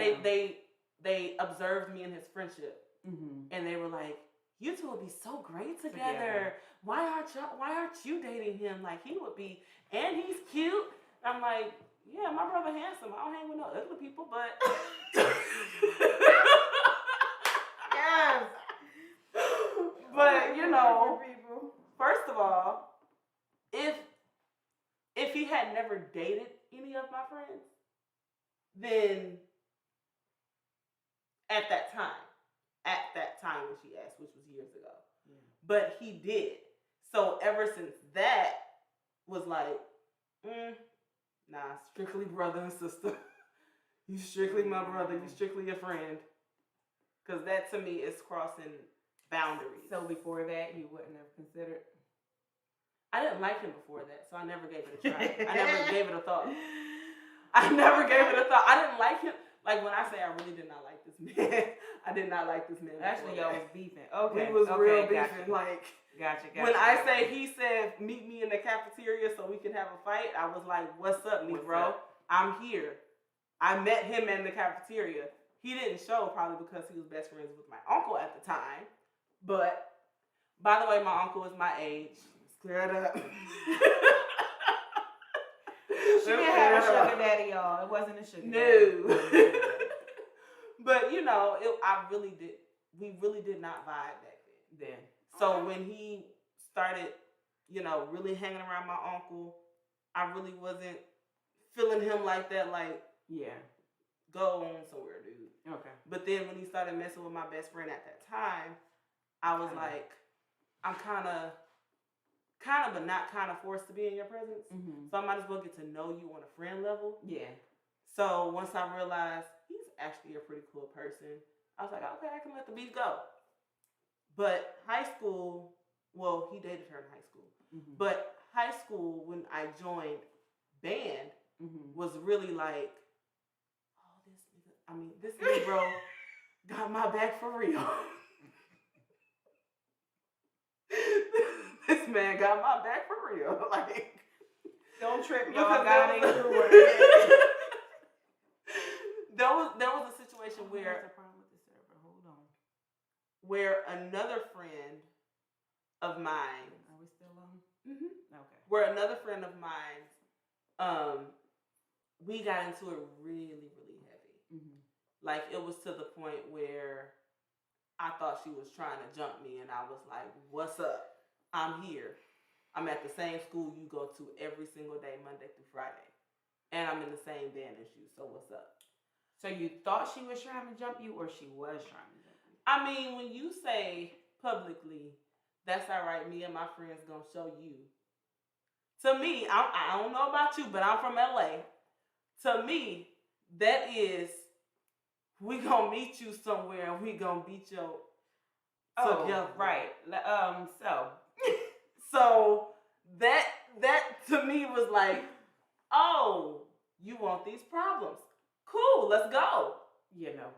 they observed me and his friendship, and they were like, you two would be so great together. Why aren't you dating him? Like he would be, and he's cute. I'm like, yeah, my brother handsome. I don't hang with no ugly people, but Yes. But first of all, if he had never dated any of my friends, then at that time when she asked, which was years ago, but he did. So ever since that was like, nah, strictly brother and sister. You strictly my brother. You strictly a friend. Because that to me is crossing boundaries. So before that, you wouldn't have considered? I didn't like him before that, so I never gave it a try. I never gave it a thought. I never gave it a thought. I didn't like him. Like when I say I really did not like this man, I did not like this man. Actually, y'all was beefing. Okay. We was real beefing. Gotcha. Like, Gotcha. When I say he said, meet me in the cafeteria so we can have a fight, I was like, what's up, Negro? I'm here. I met him in the cafeteria. He didn't show probably because he was best friends with my uncle at the time. But, by the way, my uncle is my age. Let's clear it up. She didn't have a sugar daddy, y'all. It wasn't a sugar daddy. No. But, you know, we really did not vibe back then. So when he started, you know, really hanging around my uncle, I really wasn't feeling him like that, like, go on somewhere, dude. Okay. But then when he started messing with my best friend at that time, I was like, I'm kind of but not kind of forced to be in your presence. So I might as well get to know you on a friend level. Yeah. So once I realized he's actually a pretty cool person, I was like, okay, I can let the beef go. But high school, well, he dated her in high school. But high school, when I joined band, was really like, oh, this Negro got my back for real. This man got my back for real. Like, don't trip, y'all. Got it. There was a situation where another friend of mine. Are we still on? Okay. Where another friend of mine, we got into it really, really heavy. Like it was to the point where I thought she was trying to jump me, and I was like, "What's up? I'm here. I'm at the same school you go to every single day, Monday through Friday, and I'm in the same band as you. So what's up?" So you thought she was trying to jump you, or she was trying to jump you? I mean, when you say publicly, that's all right, me and my friends gonna show you. To me, I don't know about you, but I'm from LA. To me, that is, we gonna meet you somewhere and we gonna beat your together. Right. So that to me was like, oh, you want these problems? Cool, let's go. You know,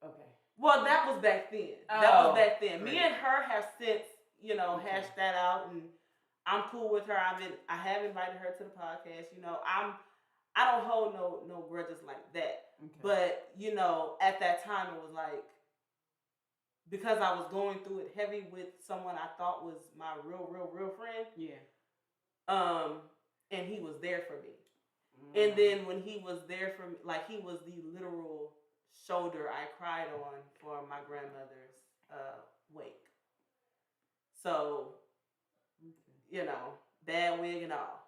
okay. Well, that was back then. Me and her have since, hashed that out, and I'm cool with her. I have invited her to the podcast. I don't hold no grudges like that. Okay. But at that time it was like, because I was going through it heavy with someone I thought was my real friend. Yeah. And he was there for me. And then when he was there for me, like, he was the literal shoulder I cried on for my grandmother's wake. So, bad wig and all.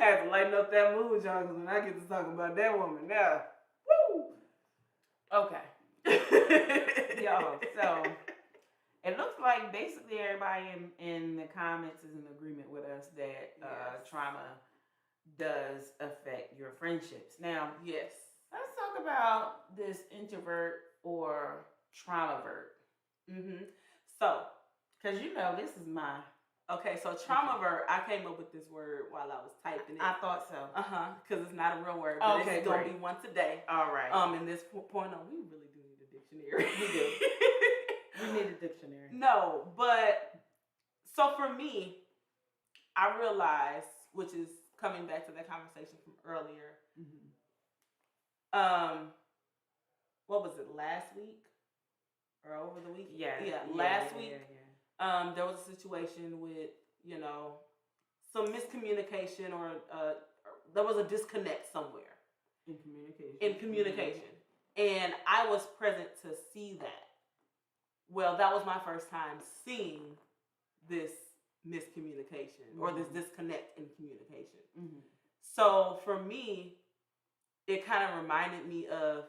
Had to lighten up that mood, y'all, because when I get to talking about that woman now, woo! Okay. Yo, so it looks like basically everybody in the comments is in agreement with us that trauma does affect your friendships. Now, yes, let's talk about this introvert or traumavert. Mm-hmm. So, because this is my... Okay, so traumavert, I came up with this word while I was typing it. I thought so. Because it's not a real word, but it's going to be one today. All right. In this point on, we really do need a dictionary. We do. We need a dictionary. No, but so for me, I realized, which is coming back to that conversation from earlier. Mm-hmm. What was it, last week or over the week? Last week. Yeah. There was a situation with, some miscommunication or there was a disconnect somewhere. In communication. And I was present to see that. Well, that was my first time seeing this miscommunication or this disconnect in communication. Mm-hmm. So for me, it kind of reminded me of,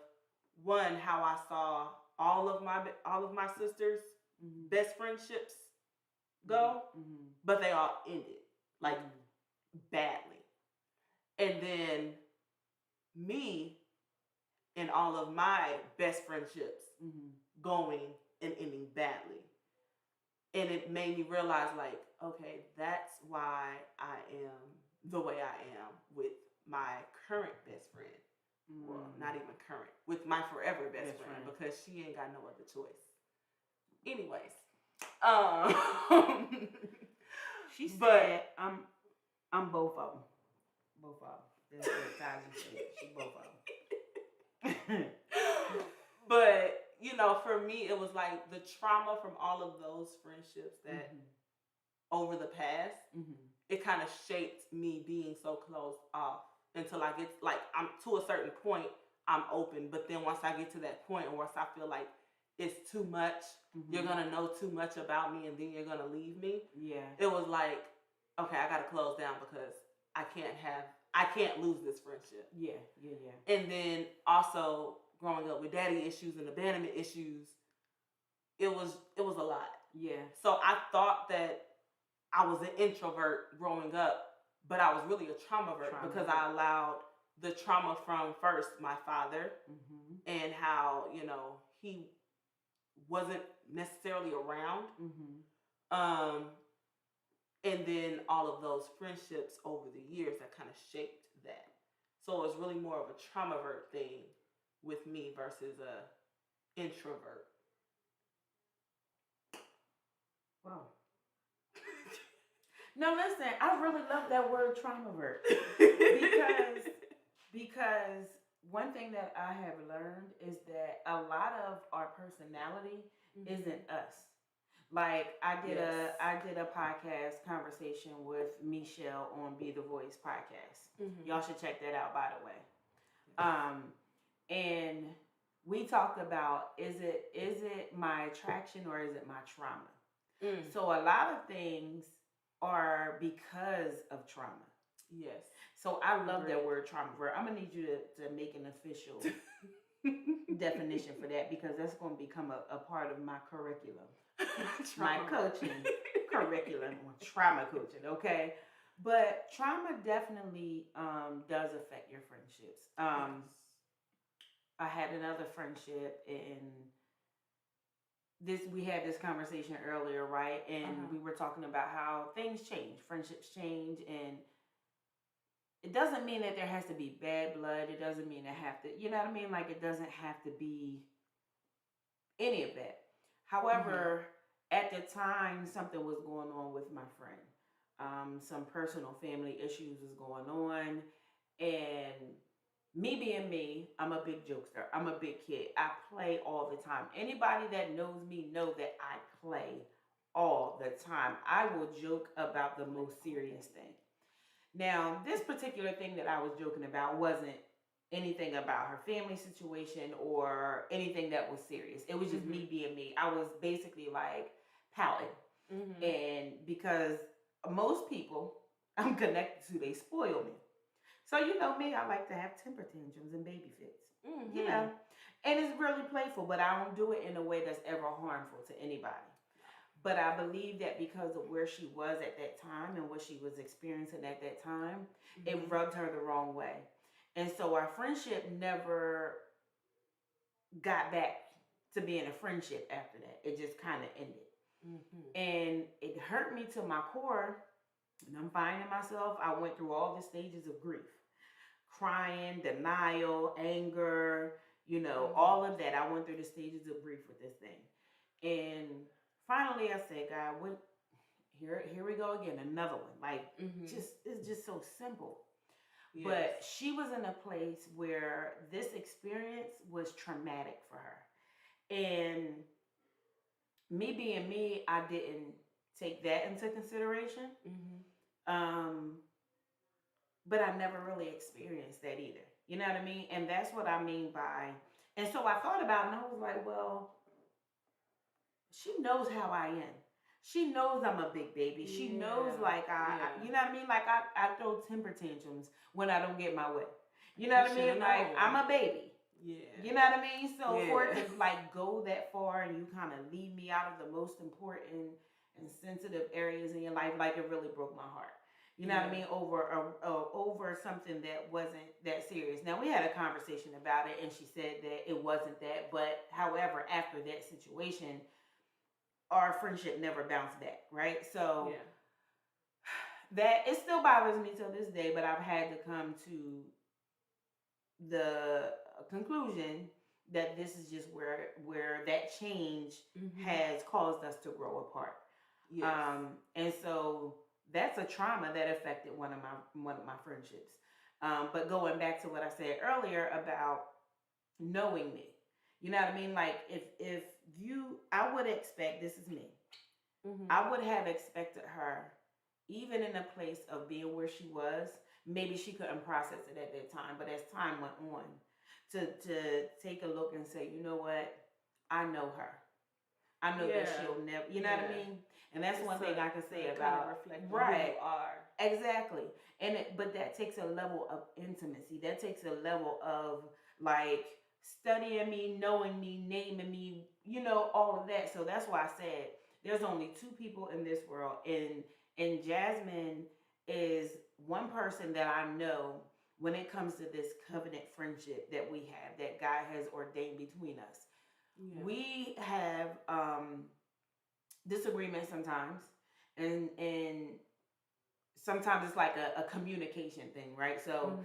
one, how I saw all of my sisters' best friendships go, but they all ended like badly. And then me and all of my best friendships going and ending badly. And it made me realize, like, okay, that's why I am the way I am with my current best friend. Well, not even current, with my forever best friend, because she ain't got no other choice. Anyways, she said, I'm both of them. Both of them. That's what Taji said. She both of them. But for me, it was like the trauma from all of those friendships that over the past, it kind of shaped me being so closed off until I get, like, I'm to a certain point, I'm open. But then once I get to that point, or once I feel like it's too much, you're going to know too much about me, and then you're going to leave me. Yeah. It was like, okay, I got to close down because I can't lose this friendship. Yeah. And then also growing up with daddy issues and abandonment issues, it was a lot. Yeah. So I thought that I was an introvert growing up, but I was really a traumavert because I allowed the trauma from, first, my father and how, he wasn't necessarily around. And then all of those friendships over the years that kind of shaped that. So it was really more of a traumavert thing with me versus a introvert. Wow. No, listen, I really love that word traumavert because one thing that I have learned is that a lot of our personality isn't us. Like I did a podcast conversation with Michelle on Be the Voice podcast. Y'all should check that out, by the way. And we talked about, is it my attraction or is it my trauma? So a lot of things are because of trauma. Yes. So I love that word traumavert. I'm gonna need you to make an official definition for that, because that's going to become a part of my curriculum. My coaching curriculum on trauma coaching, okay? But trauma definitely does affect your friendships. I had another friendship, and this we had this conversation earlier, right? And we were talking about how things change, friendships change, and it doesn't mean that there has to be bad blood. It doesn't mean it have to, you know what I mean? Like it doesn't have to be any of that. However, at the time, something was going on with my friend. Some personal family issues was going on, and me being me, I'm a big jokester. I'm a big kid. I play all the time. Anybody that knows me know that I play all the time. I will joke about the most serious thing. Now, this particular thing that I was joking about wasn't anything about her family situation or anything that was serious. It was just me being me. I was basically like pouting. And because most people I'm connected to, they spoil me. So you know me, I like to have temper tantrums and baby fits. You know, and it's really playful, but I don't do it in a way that's ever harmful to anybody. But I believe that because of where she was at that time and what she was experiencing at that time, it rubbed her the wrong way. And so our friendship never got back to being a friendship after that. It just kind of ended. And it hurt me to my core. And I'm finding myself, I went through all the stages of grief. Crying, denial, anger, you know, all of that. I went through the stages of grief with this thing. And finally I said, God, what here we go again, another one. Like just it's just so simple. Yes. But she was in a place where this experience was traumatic for her. And me being me, I didn't take that into consideration. But I never really experienced that either. You know what I mean? And that's what I mean by, and so I thought about it and I was like, well, she knows how I am. She knows I'm a big baby. She knows like I, you know what I mean? Like I throw temper tantrums when I don't get my way. You know what I mean? Like I'm a baby. You know what I mean? So for it to like go that far and you kind of leave me out of the most important and sensitive areas in your life, like it really broke my heart. You know what I mean? Over something that wasn't that serious. Now we had a conversation about it, and she said that it wasn't that. But however, after that situation, our friendship never bounced back, right? So that it still bothers me till this day. But I've had to come to the conclusion that this is just where that change has caused us to grow apart. And so that's a trauma that affected one of my friendships. But going back to what I said earlier about knowing me, you know what I mean? Like if I would expect, this is me, I would have expected her, even in a place of being where she was, maybe she couldn't process it at that time, but as time went on, to take a look and say, you know what, I know her. I know that she'll never, you know what I mean? And that's one thing I can say about, right, who you are. Exactly. But that takes a level of intimacy. That takes a level of like studying me, knowing me, naming me, you know, all of that. So that's why I said there's only two people in this world. And Jasmine is one person that I know when it comes to this covenant friendship that we have, that God has ordained between us. We have disagreements sometimes, and sometimes it's like a communication thing, right? So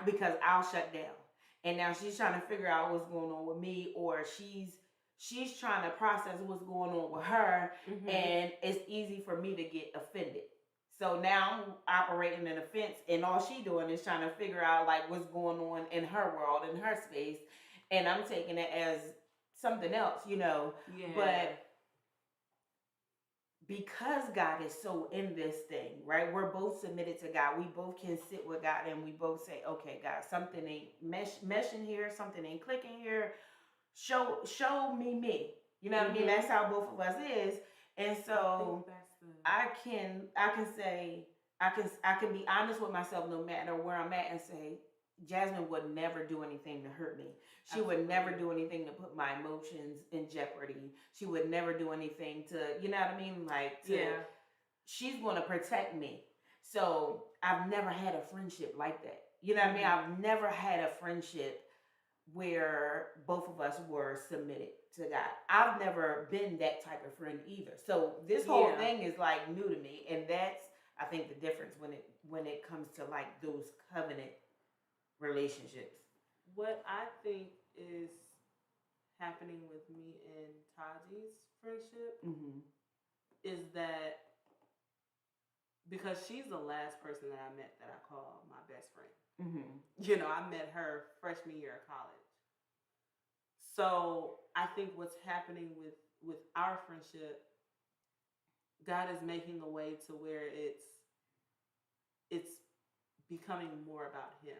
because I'll shut down, and now she's trying to figure out what's going on with me, or she's trying to process what's going on with her, and it's easy for me to get offended. So now I'm operating an offense, and all she doing is trying to figure out like what's going on in her world, in her space, and I'm taking it as something else, you know. But because God is so in this thing, right? We're both submitted to God. We both can sit with God and we both say, okay, God, something ain't meshing here. Something ain't clicking here. Show me. You know what I mean? That's how both of us is. And so I can say, I can be honest with myself no matter where I'm at and say, Jasmine would never do anything to hurt me. She would never do anything to put my emotions in jeopardy. She would never do anything to, you know what I mean? Like, she's going to protect me. So I've never had a friendship like that. You know what I mean? I've never had a friendship where both of us were submitted to God. I've never been that type of friend either. So this whole thing is like new to me, and that's I think the difference when it comes to like those covenant relationships. What I think is happening with me and Taji's friendship is that because she's the last person that I met that I call my best friend. You know, I met her freshman year of college. So I think what's happening with our friendship, God is making a way to where it's becoming more about Him.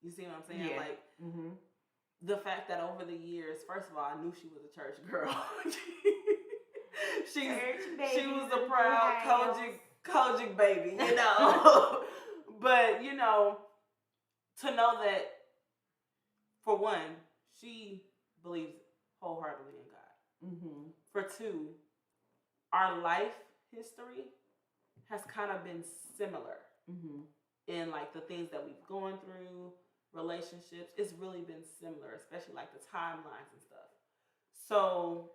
You see what I'm saying? Yeah. Like the fact that over the years, first of all, I knew she was a church girl. She was a proud Kojic baby, you know. But you know, to know that for one, she believes wholeheartedly in God. For two, our life history has kind of been similar in like the things that we've gone through, relationships. It's really been similar, especially like the timelines and stuff. So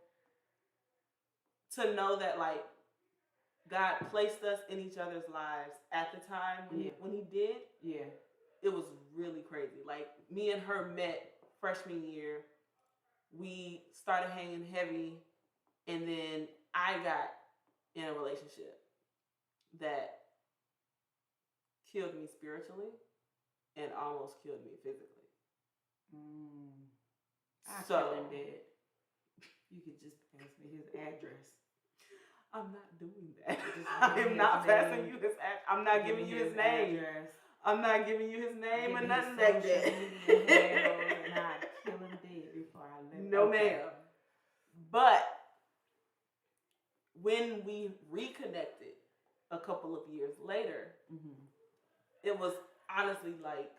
to know that like God placed us in each other's lives at the time when he did, it was really crazy. Like me and her met freshman year. We started hanging heavy, and then I got in a relationship that killed me spiritually and almost killed me physically. I kill him dead. You could just pass me his address. I'm not doing that. I am not passing you his address. I'm not giving you his name. I'm not giving you his name or nothing like that. And I'd kill him dead before I let him. No, ma'am. But when we reconnected a couple of years later, it was honestly like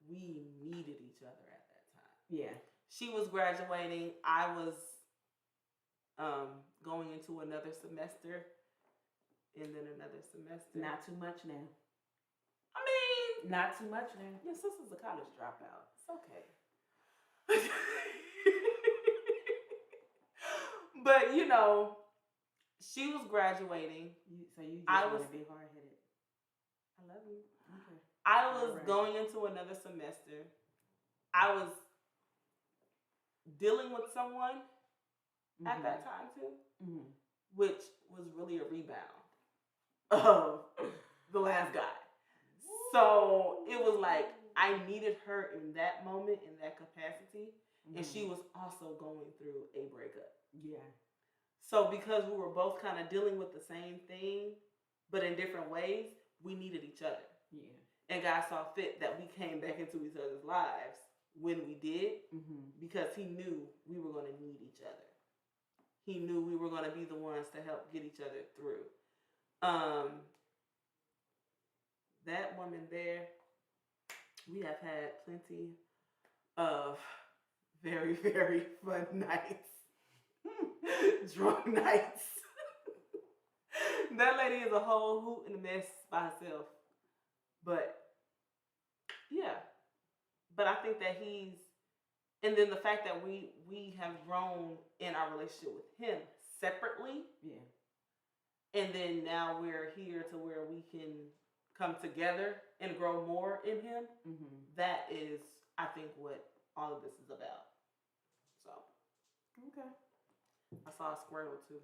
we needed each other at that time. Yeah. She was graduating. I was going into another semester and then another semester. Not too much now. I mean, not too much now. Your sister's a college dropout. It's okay. But you know, she was graduating. So you just want to be hard-headed. I love you. Okay. I was going into another semester. I was dealing with someone at that time too, which was really a rebound of the last guy. So it was like I needed her in that moment, in that capacity, and she was also going through a breakup. Yeah. So because we were both kind of dealing with the same thing, but in different ways, we needed each other. Yeah. And God saw fit that we came back into each other's lives when we did, because He knew we were going to need each other. He knew we were going to be the ones to help get each other through. That woman there, we have had plenty of very, very fun nights. Drunk nights. That lady is a whole hoot and a mess by herself. But yeah. But I think that and then the fact that we have grown in our relationship with him separately. Yeah. And then now we're here to where we can come together and grow more in him. That is, I think, what all of this is about. So. Okay. I saw a squirrel too.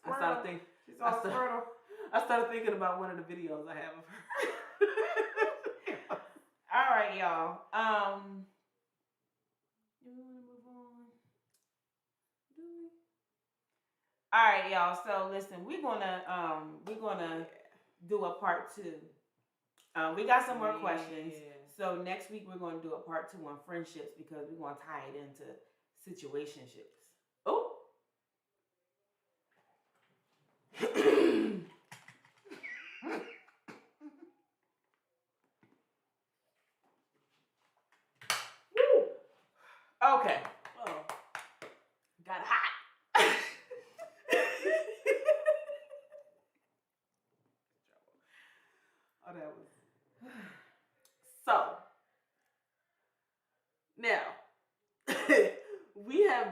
I started thinking about one of the videos I have of her. All right, y'all. You want to move on? Do we? All right, y'all. So listen, we're gonna do a part 2. We got some more questions. So next week we're gonna do a part 2 on friendships because we're gonna tie it into situationships. Oh. Okay. Oh, got hot.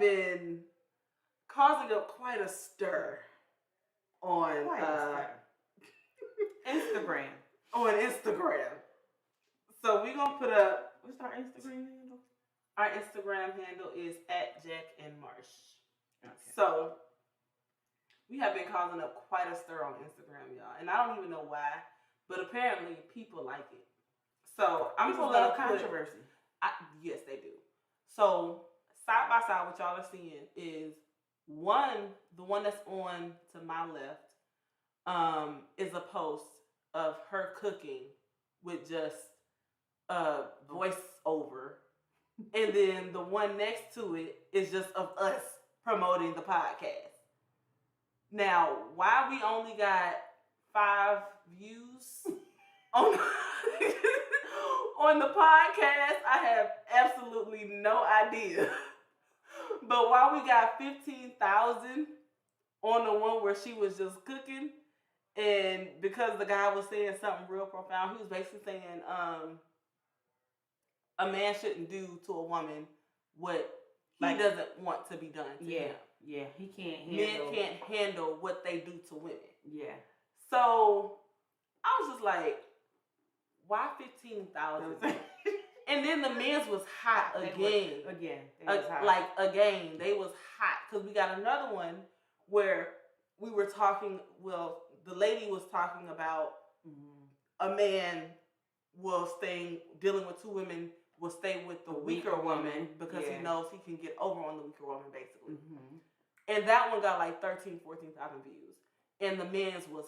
been causing up quite a stir on Instagram. On Instagram. So we're gonna put up, what's our Instagram handle? Our Instagram handle is @JackandMarsh. Okay. So we have been causing up quite a stir on Instagram, y'all, and I don't even know why, but apparently people like it. So I'm people just love controversy. Yes, they do. So side by side, what y'all are seeing is the one that's on to my left, is a post of her cooking with just voice over, and then the one next to it is just of us promoting the podcast. Now, why we only got 5 views on on the podcast, I have absolutely no idea. But why we got 15,000 on the one where she was just cooking, and because the guy was saying something real profound, he was basically saying a man shouldn't do to a woman what he doesn't want to be done to him. Yeah, he can't handle. Men can't handle what they do to women. Yeah. So I was just like, why 15,000? And then the men's was hot again. Again, they was hot. Because we got another one where we were talking, well, the lady was talking about a man dealing with 2 women, will stay with the weaker woman because he knows he can get over on the weaker woman, basically. Mm-hmm. And that one got like 13,000, 14,000 views. And the men's was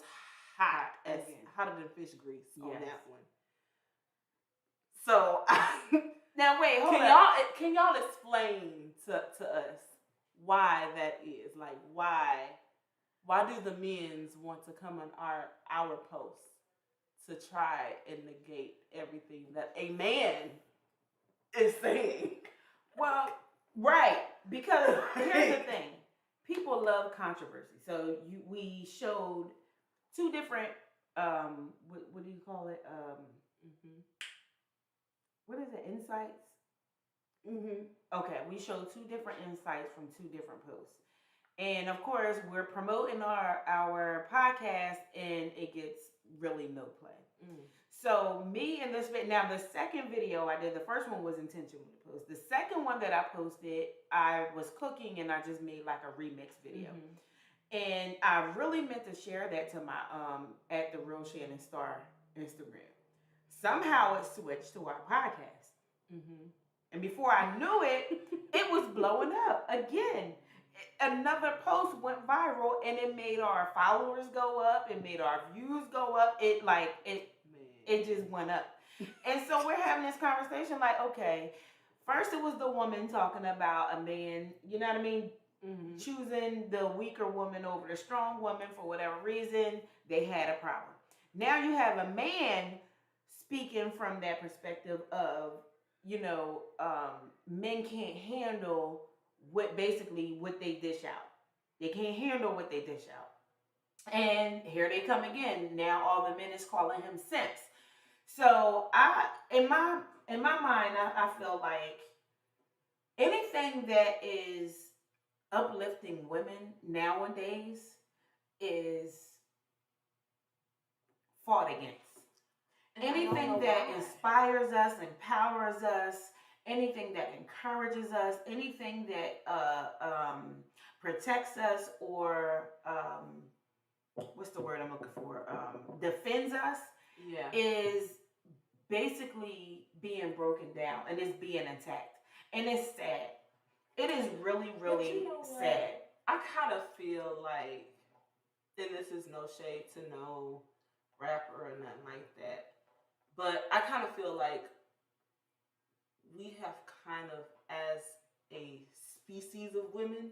hot as hotter than fish grease on that one. So now wait, hold on. Can y'all explain to us why that is? Like why do the men's want to come on our posts to try and negate everything that a man is saying? Well, right, because here's the thing. People love controversy. So we showed 2 different what do you call it? What is it? Insights? Okay, we showed 2 different insights from 2 different posts. And of course, we're promoting our podcast and it gets really no play. So me and this now the second video I did, the first one was intentionally posted. The second one that I posted, I was cooking and I just made like a remix video. And I really meant to share that to my at the Real Shannon Star Instagram. Somehow it switched to our podcast. And before I knew it, it was blowing up again. Another post went viral and it made our followers go up. It made our views go up. It just went up. And so we're having this conversation like, okay, first it was the woman talking about a man, you know what I mean? Choosing the weaker woman over the strong woman for whatever reason. They had a problem. Now you have a man speaking from that perspective of, men can't handle what they dish out. They can't handle what they dish out. And here they come again. Now all the men is calling him simps. So in my mind, I feel like anything that is uplifting women nowadays is fought against. Anything that inspires us, empowers us, anything that encourages us, anything that protects us or what's the word I'm looking for? Defends us is basically being broken down and it's being attacked. And it's sad. It is really, really sad. I kind of feel like, and this is no shade to no rapper or nothing like that, but I kind of feel like we have kind of, as a species of women,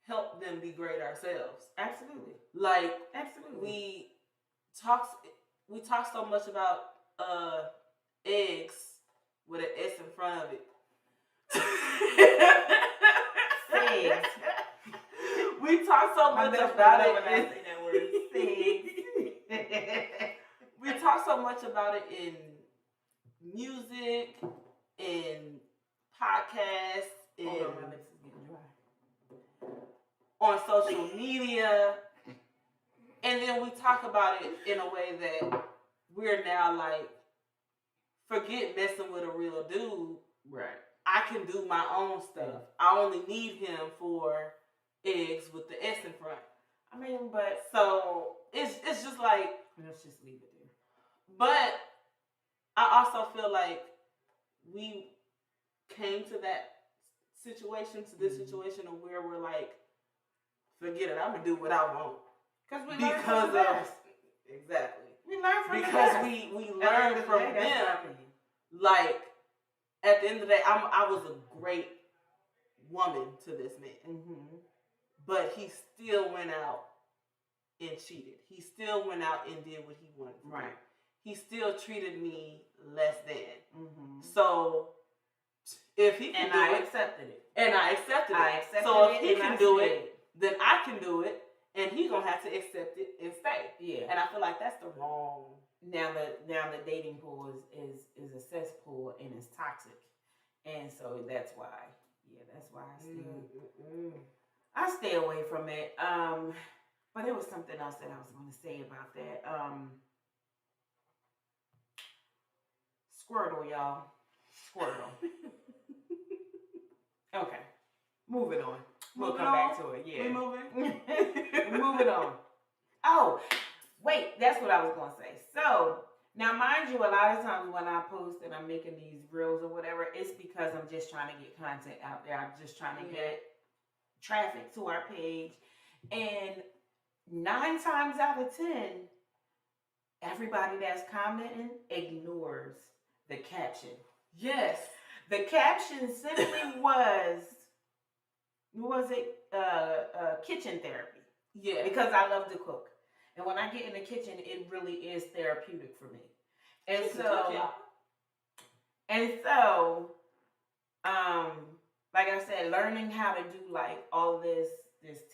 helped them degrade ourselves. Absolutely. Like, absolutely. We talk so much about eggs with an S in front of it. Eggs. We talk so much about it. When I say that word, we talk so much about it in music, in podcasts, Hold on, my lips is getting dry. On social media, and then we talk about it in a way that we're now like, forget messing with a real dude. Right. I can do my own stuff. I only need him for eggs with the S in front. I mean, but so it's just like, let's just leave it there. But I also feel like we came to that situation, to this situation of where we're like, forget it, I'm gonna do what I want. Because of exactly. We learn from because the we learned from them. Like at the end of the day, I was a great woman to this man, but he still went out and cheated. He still went out and did what he wanted to do. He still treated me less than. So if he can do it, accepted it. And I accepted it. I accepted so it. if he can do it, then I can do it, and he's gonna have to accept it and stay. Yeah. And I feel like that's the wrong. Now the dating pool is a cesspool and it's toxic, and so that's why. Yeah, that's why I stay away from it. But there was something else that I was going to say about that. Squirtle, y'all. Squirtle. Okay. Moving on. We'll come back to it. Yeah. We're moving. We're moving on. Oh, wait. That's what I was going to say. So, now mind you, a lot of times when I post and I'm making these reels or whatever, it's because I'm just trying to get content out there. I'm just trying to get traffic to our page. And 9 times out of 10, everybody that's commenting ignores the caption. Yes. The caption simply was it kitchen therapy. Yeah. Because I love to cook. And when I get in the kitchen, it really is therapeutic for me. And like I said, learning how to do like all this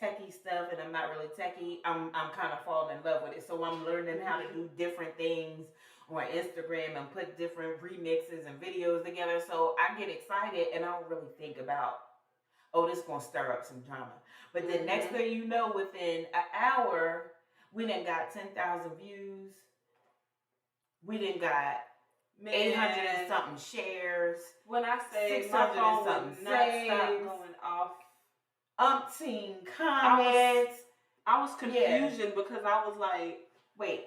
techie stuff, and I'm not really techie. I'm kind of falling in love with it. So I'm learning how to do different things on Instagram and put different remixes and videos together. So I get excited and I don't really think about, oh, this is going to stir up some drama. But the next thing you know, within an hour, we done got 10,000 views. We done got 800 and something shares. When I say 600 my phone and something would not saves. stop going off. Umpteen comments. I was confusion because I was like, wait.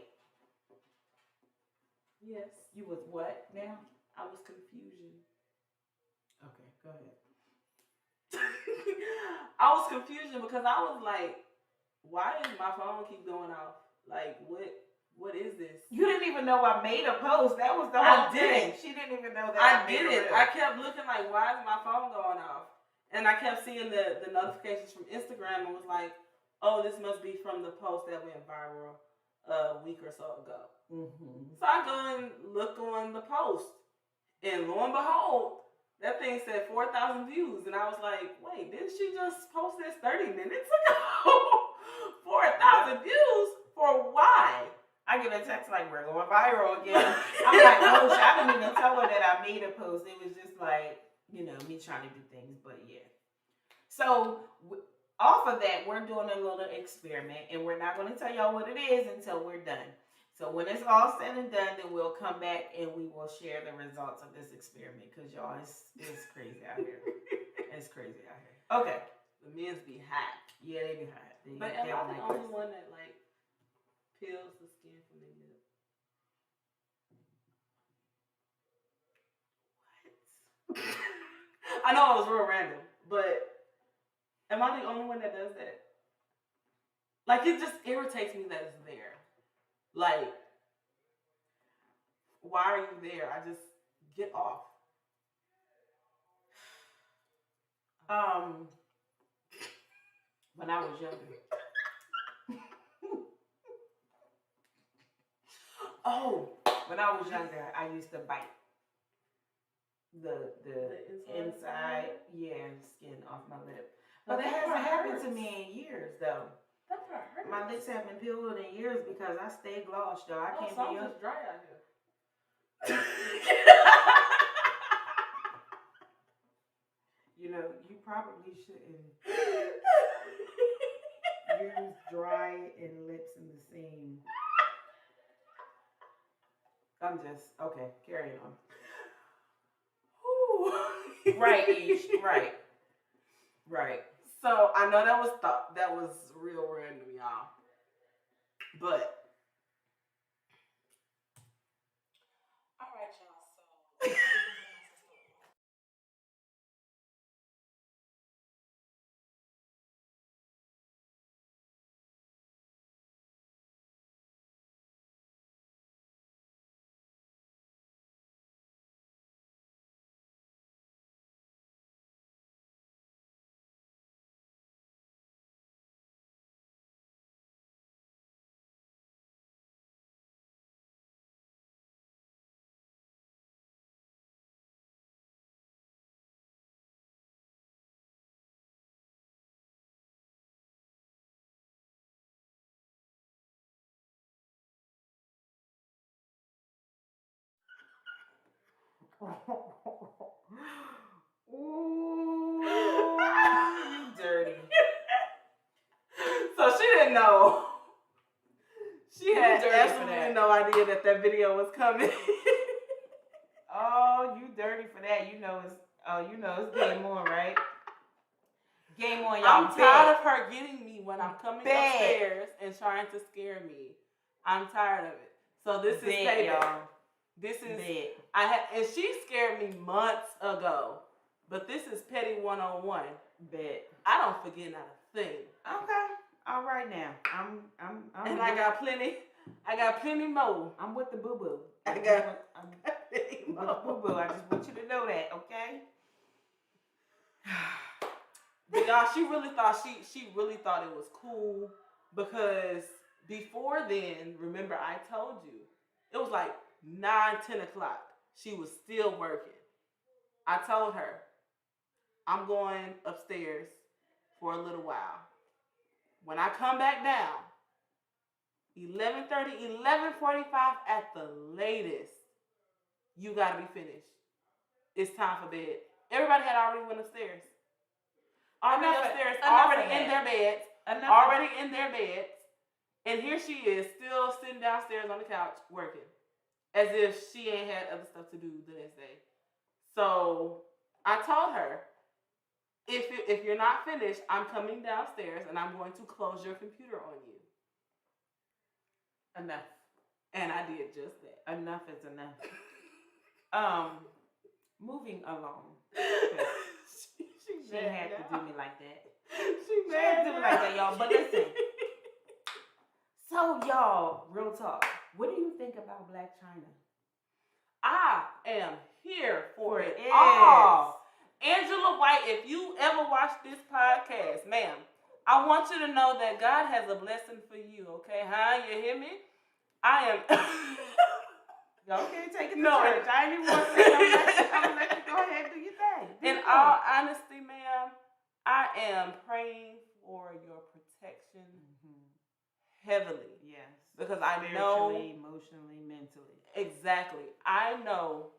Yes. You was what now? I was confusion. Okay, go ahead. I was confusion because I was like, why does my phone keep going off? Like, what is this? You didn't even know I made a post. That was the whole thing. She didn't even know that I did it. I kept looking like, why is my phone going off? And I kept seeing the notifications from Instagram and was like, oh, this must be from the post that went viral a week or so ago. So I go and look on the post. And lo and behold, that thing said 4,000 views. And I was like, wait, didn't she just post this 30 minutes ago? 4,000 views? For why? I get a text like, we're going viral again. I'm like, oh, I didn't even tell her that I made a post. It was just like, me trying to do things. But yeah. So off of that, we're doing a little experiment. And we're not going to tell y'all what it is until we're done. So when it's all said and done, then we'll come back and we will share the results of this experiment. Because y'all, it's crazy out here. It's crazy out here. Okay. The men's be hot. Yeah, they be hot. But am I the only one that like peels the skin from their lip? What? I know it was real random, but am I the only one that does that? Like, it just irritates me that it's there. Like, why are you there? I just get off. When I was younger. When I was younger, I used to bite the inside, skin off my lip. But that hasn't happened to me in years, though. That hurts. My lips haven't been peeled in years because I stay glossed, though. I can't be just dry out here. You know, you probably shouldn't use dry and lips in the same. I'm just okay. Carry on. Right, Ish. Right. Right. So I know that was real random, y'all. But all right, y'all. So Ooh, you dirty. So she didn't know. She had dirty for absolutely that. no idea that video was coming. Oh, you dirty for that. You know it's game on, right? Game on, y'all. I'm tired of her getting me when I'm coming Bet. upstairs and trying to scare me. I'm tired of it. So this is payback. y'all. This is Bet. and she scared me months ago. But this is petty 101. Bet. I don't forget not a thing. Okay. All right now. I'm And I got plenty more. I'm with the boo boo. I got plenty with the more. boo boo. I just want you to know that, okay? But y'all, she really thought it was cool because before then, remember I told you, it was like 9-10 o'clock. She was still working. I told her, I'm going upstairs for a little while. When I come back down, 11:30, 11:45 at the latest, you gotta be finished. It's time for bed. Everybody had already went upstairs. Already in their beds. Already in their beds. And here she is, still sitting downstairs on the couch working. As if she ain't had other stuff to do the next day. So I told her, if you're not finished, I'm coming downstairs and I'm going to close your computer on you. Enough. And I did just that. Enough is enough. Moving along. She had to do me like that. She had to do me like that, y'all. But listen. So, y'all, real talk. What do you think about Blac Chyna? I am here for it all. Angela White, if you ever watch this podcast, ma'am, I want you to know that God has a blessing for you, okay? Huh? You hear me? I am... Y'all can't take it to church. I ain't even want to say I'm gonna let you go ahead and do your thing. In all honesty, ma'am, I am praying for your protection heavily. Yes. Because I know... Spiritually, emotionally, mentally. Exactly. I know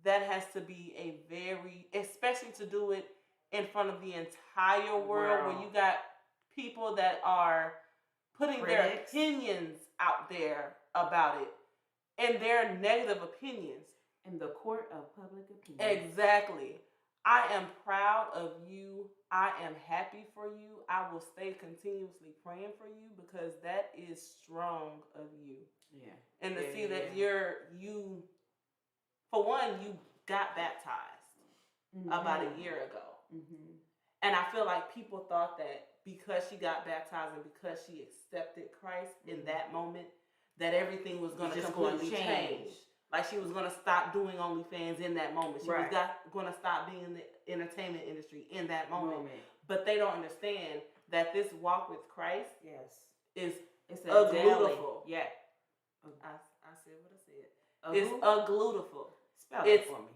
that has to be a very... Especially to do it in front of the entire world where you got people that are putting their opinions out there about it. And their negative opinions. In the court of public opinion. Exactly. I am proud of you. I am happy for you. I will stay continuously praying for you because that is strong of you. Yeah. And to see that you, for one, you got baptized about a year ago. Mm-hmm. And I feel like people thought that because she got baptized and because she accepted Christ in that moment, that everything was going to completely change. Like she was going to stop doing OnlyFans in that moment. She was going to stop being in the entertainment industry in that moment. But they don't understand that this walk with Christ is beautiful. Yeah. I said what I said. It's beautiful. Spell it for me.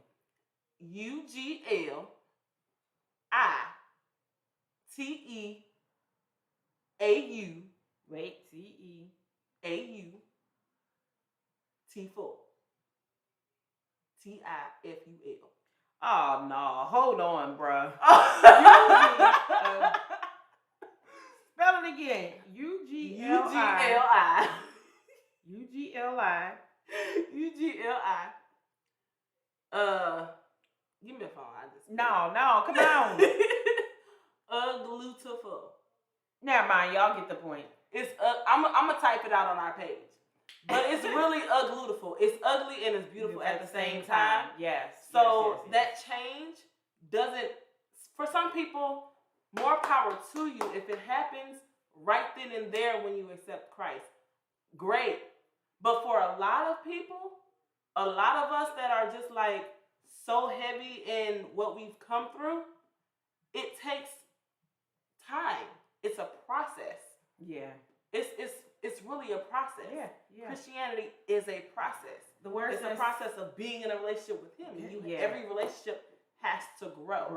UGLITEAU. Wait, TEAU. T-full. TIFUL. Oh no, hold on, bruh. Spell it again. UGLI. UGLI. UGLI. Give me a phone. I just No, come on. Uglutiful. Never mind, y'all get the point. It's I'm gonna type it out on our page. But it's really uglutiful. It's ugly and it's beautiful at the same time. Yes. So that change doesn't, for some people, more power to you if it happens right then and there when you accept Christ. Great. But for a lot of people, a lot of us that are just like so heavy in what we've come through, it takes time. It's a process. Yeah. It's really a process. Yeah. Christianity is a process. The word it's a process of being in a relationship with Him. Every relationship has to grow.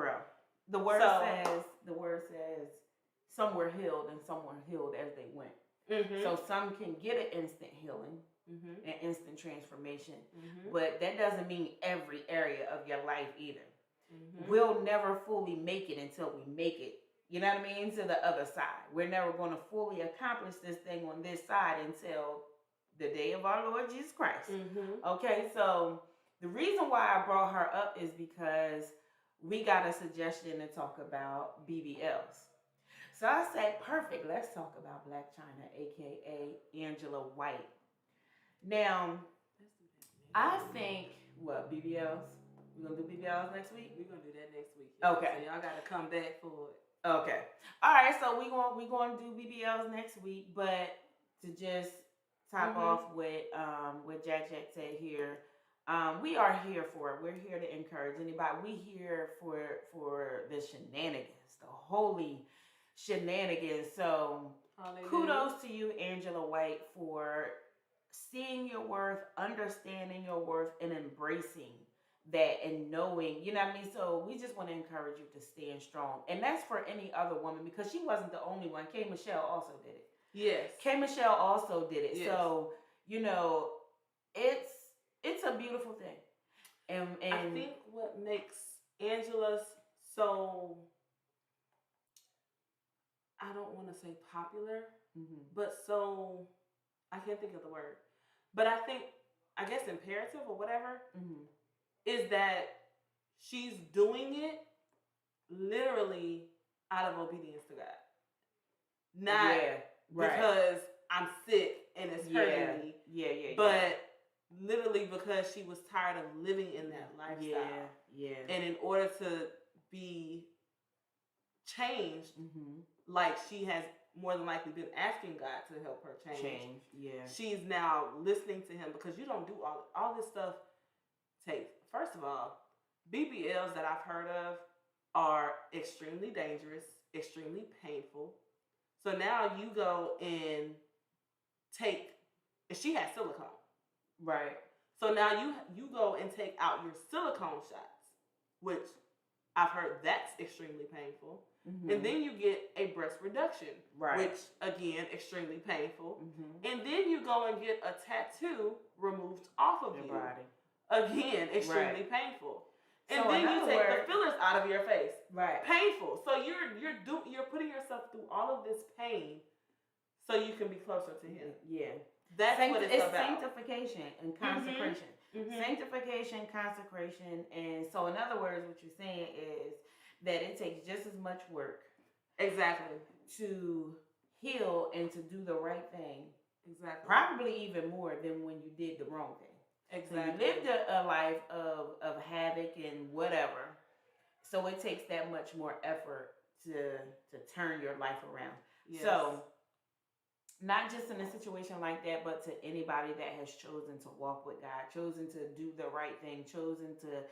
The word says some were healed and some were healed as they went. Mm-hmm. So some can get an instant healing, an instant transformation, but that doesn't mean every area of your life either. Mm-hmm. We'll never fully make it until we make it. You know what I mean? To the other side. We're never going to fully accomplish this thing on this side until the day of our Lord Jesus Christ. Mm-hmm. Okay, so the reason why I brought her up is because we got a suggestion to talk about BBLs. So I said, perfect, let's talk about Blac Chyna, a.k.a. Angela White. Now, I think, BBLs? We're going to do BBLs next week? We're going to do that next week. Okay. So y'all got to come back for it. Okay. All right, so we're going to do BBLs next week, but to just top off with what Jack said here, we are here for it. We're here to encourage anybody. We here for the shenanigans, the holy shenanigans. So kudos to you, Angela White, for seeing your worth, understanding your worth, and embracing that and knowing, you know what I mean? So we just want to encourage you to stand strong. And that's for any other woman, because she wasn't the only one. K. Michelle also did it. Yes. K. Michelle also did it. Yes. So, it's a beautiful thing. And I think what makes Angela so, I don't want to say popular, but so, I can't think of the word. But I guess imperative or whatever, is that she's doing it literally out of obedience to God. Not because I'm sick and it's hurting me. But literally because she was tired of living in that lifestyle. And in order to be changed, like she has more than likely been asking God to help her change. She's now listening to Him, because you don't do all this stuff takes. First of all, BBLs that I've heard of are extremely dangerous, extremely painful. So now you go and she has silicone. Right. So now you go and take out your silicone shots, which I've heard that's extremely painful. And then you get a breast reduction, which again, extremely painful. And then you go and get a tattoo removed off of your body. Again, extremely painful. And so then you take the fillers out of your face. Right. Painful. So you're putting yourself through all of this pain so you can be closer to Him. Yeah. That's what it's about. Sanctification and consecration. Sanctification, consecration, and so in other words, what you're saying is that it takes just as much work. Exactly. To heal and to do the right thing. Exactly. Probably even more than when you did the wrong thing. Exactly. So you lived a life of havoc and whatever. So it takes that much more effort to turn your life around. Yes. So not just in a situation like that, but to anybody that has chosen to walk with God, chosen to do the right thing, chosen to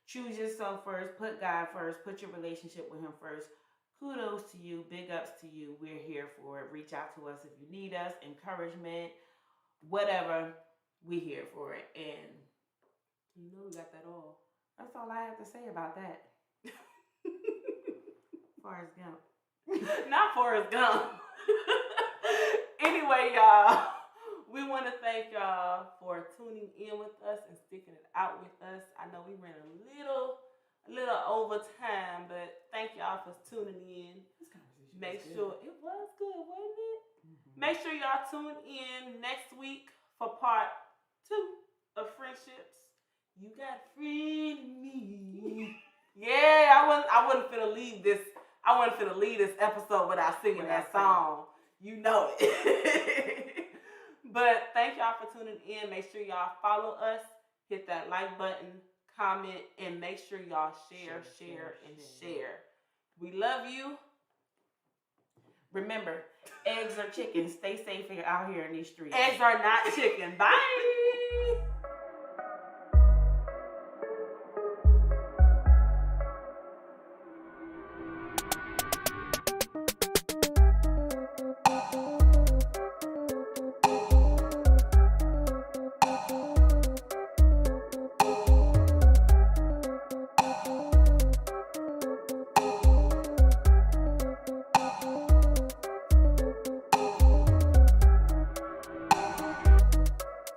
choose yourself first, put God first, put your relationship with Him first. Kudos to you. Big ups to you. We're here for it. Reach out to us if you need us, encouragement, whatever. We here for it, and you know we got that all. That's all I have to say about that. Forrest Gump. Not Forrest Gump. Anyway, y'all, we want to thank y'all for tuning in with us and sticking it out with us. I know we ran a a little over time, but thank y'all for tuning in. Make sure it was good, wasn't it? Mm-hmm. Make sure y'all tune in next week for part 2 of Friendships. You got friend in me. Yeah, I wasn't finna leave this. I wasn't finna leave this episode without singing that song. You know it. But thank y'all for tuning in. Make sure y'all follow us. Hit that like button, comment, and make sure y'all share. We love you. Remember, eggs are chicken. Stay safe out here in these streets. Eggs are not chicken. Bye.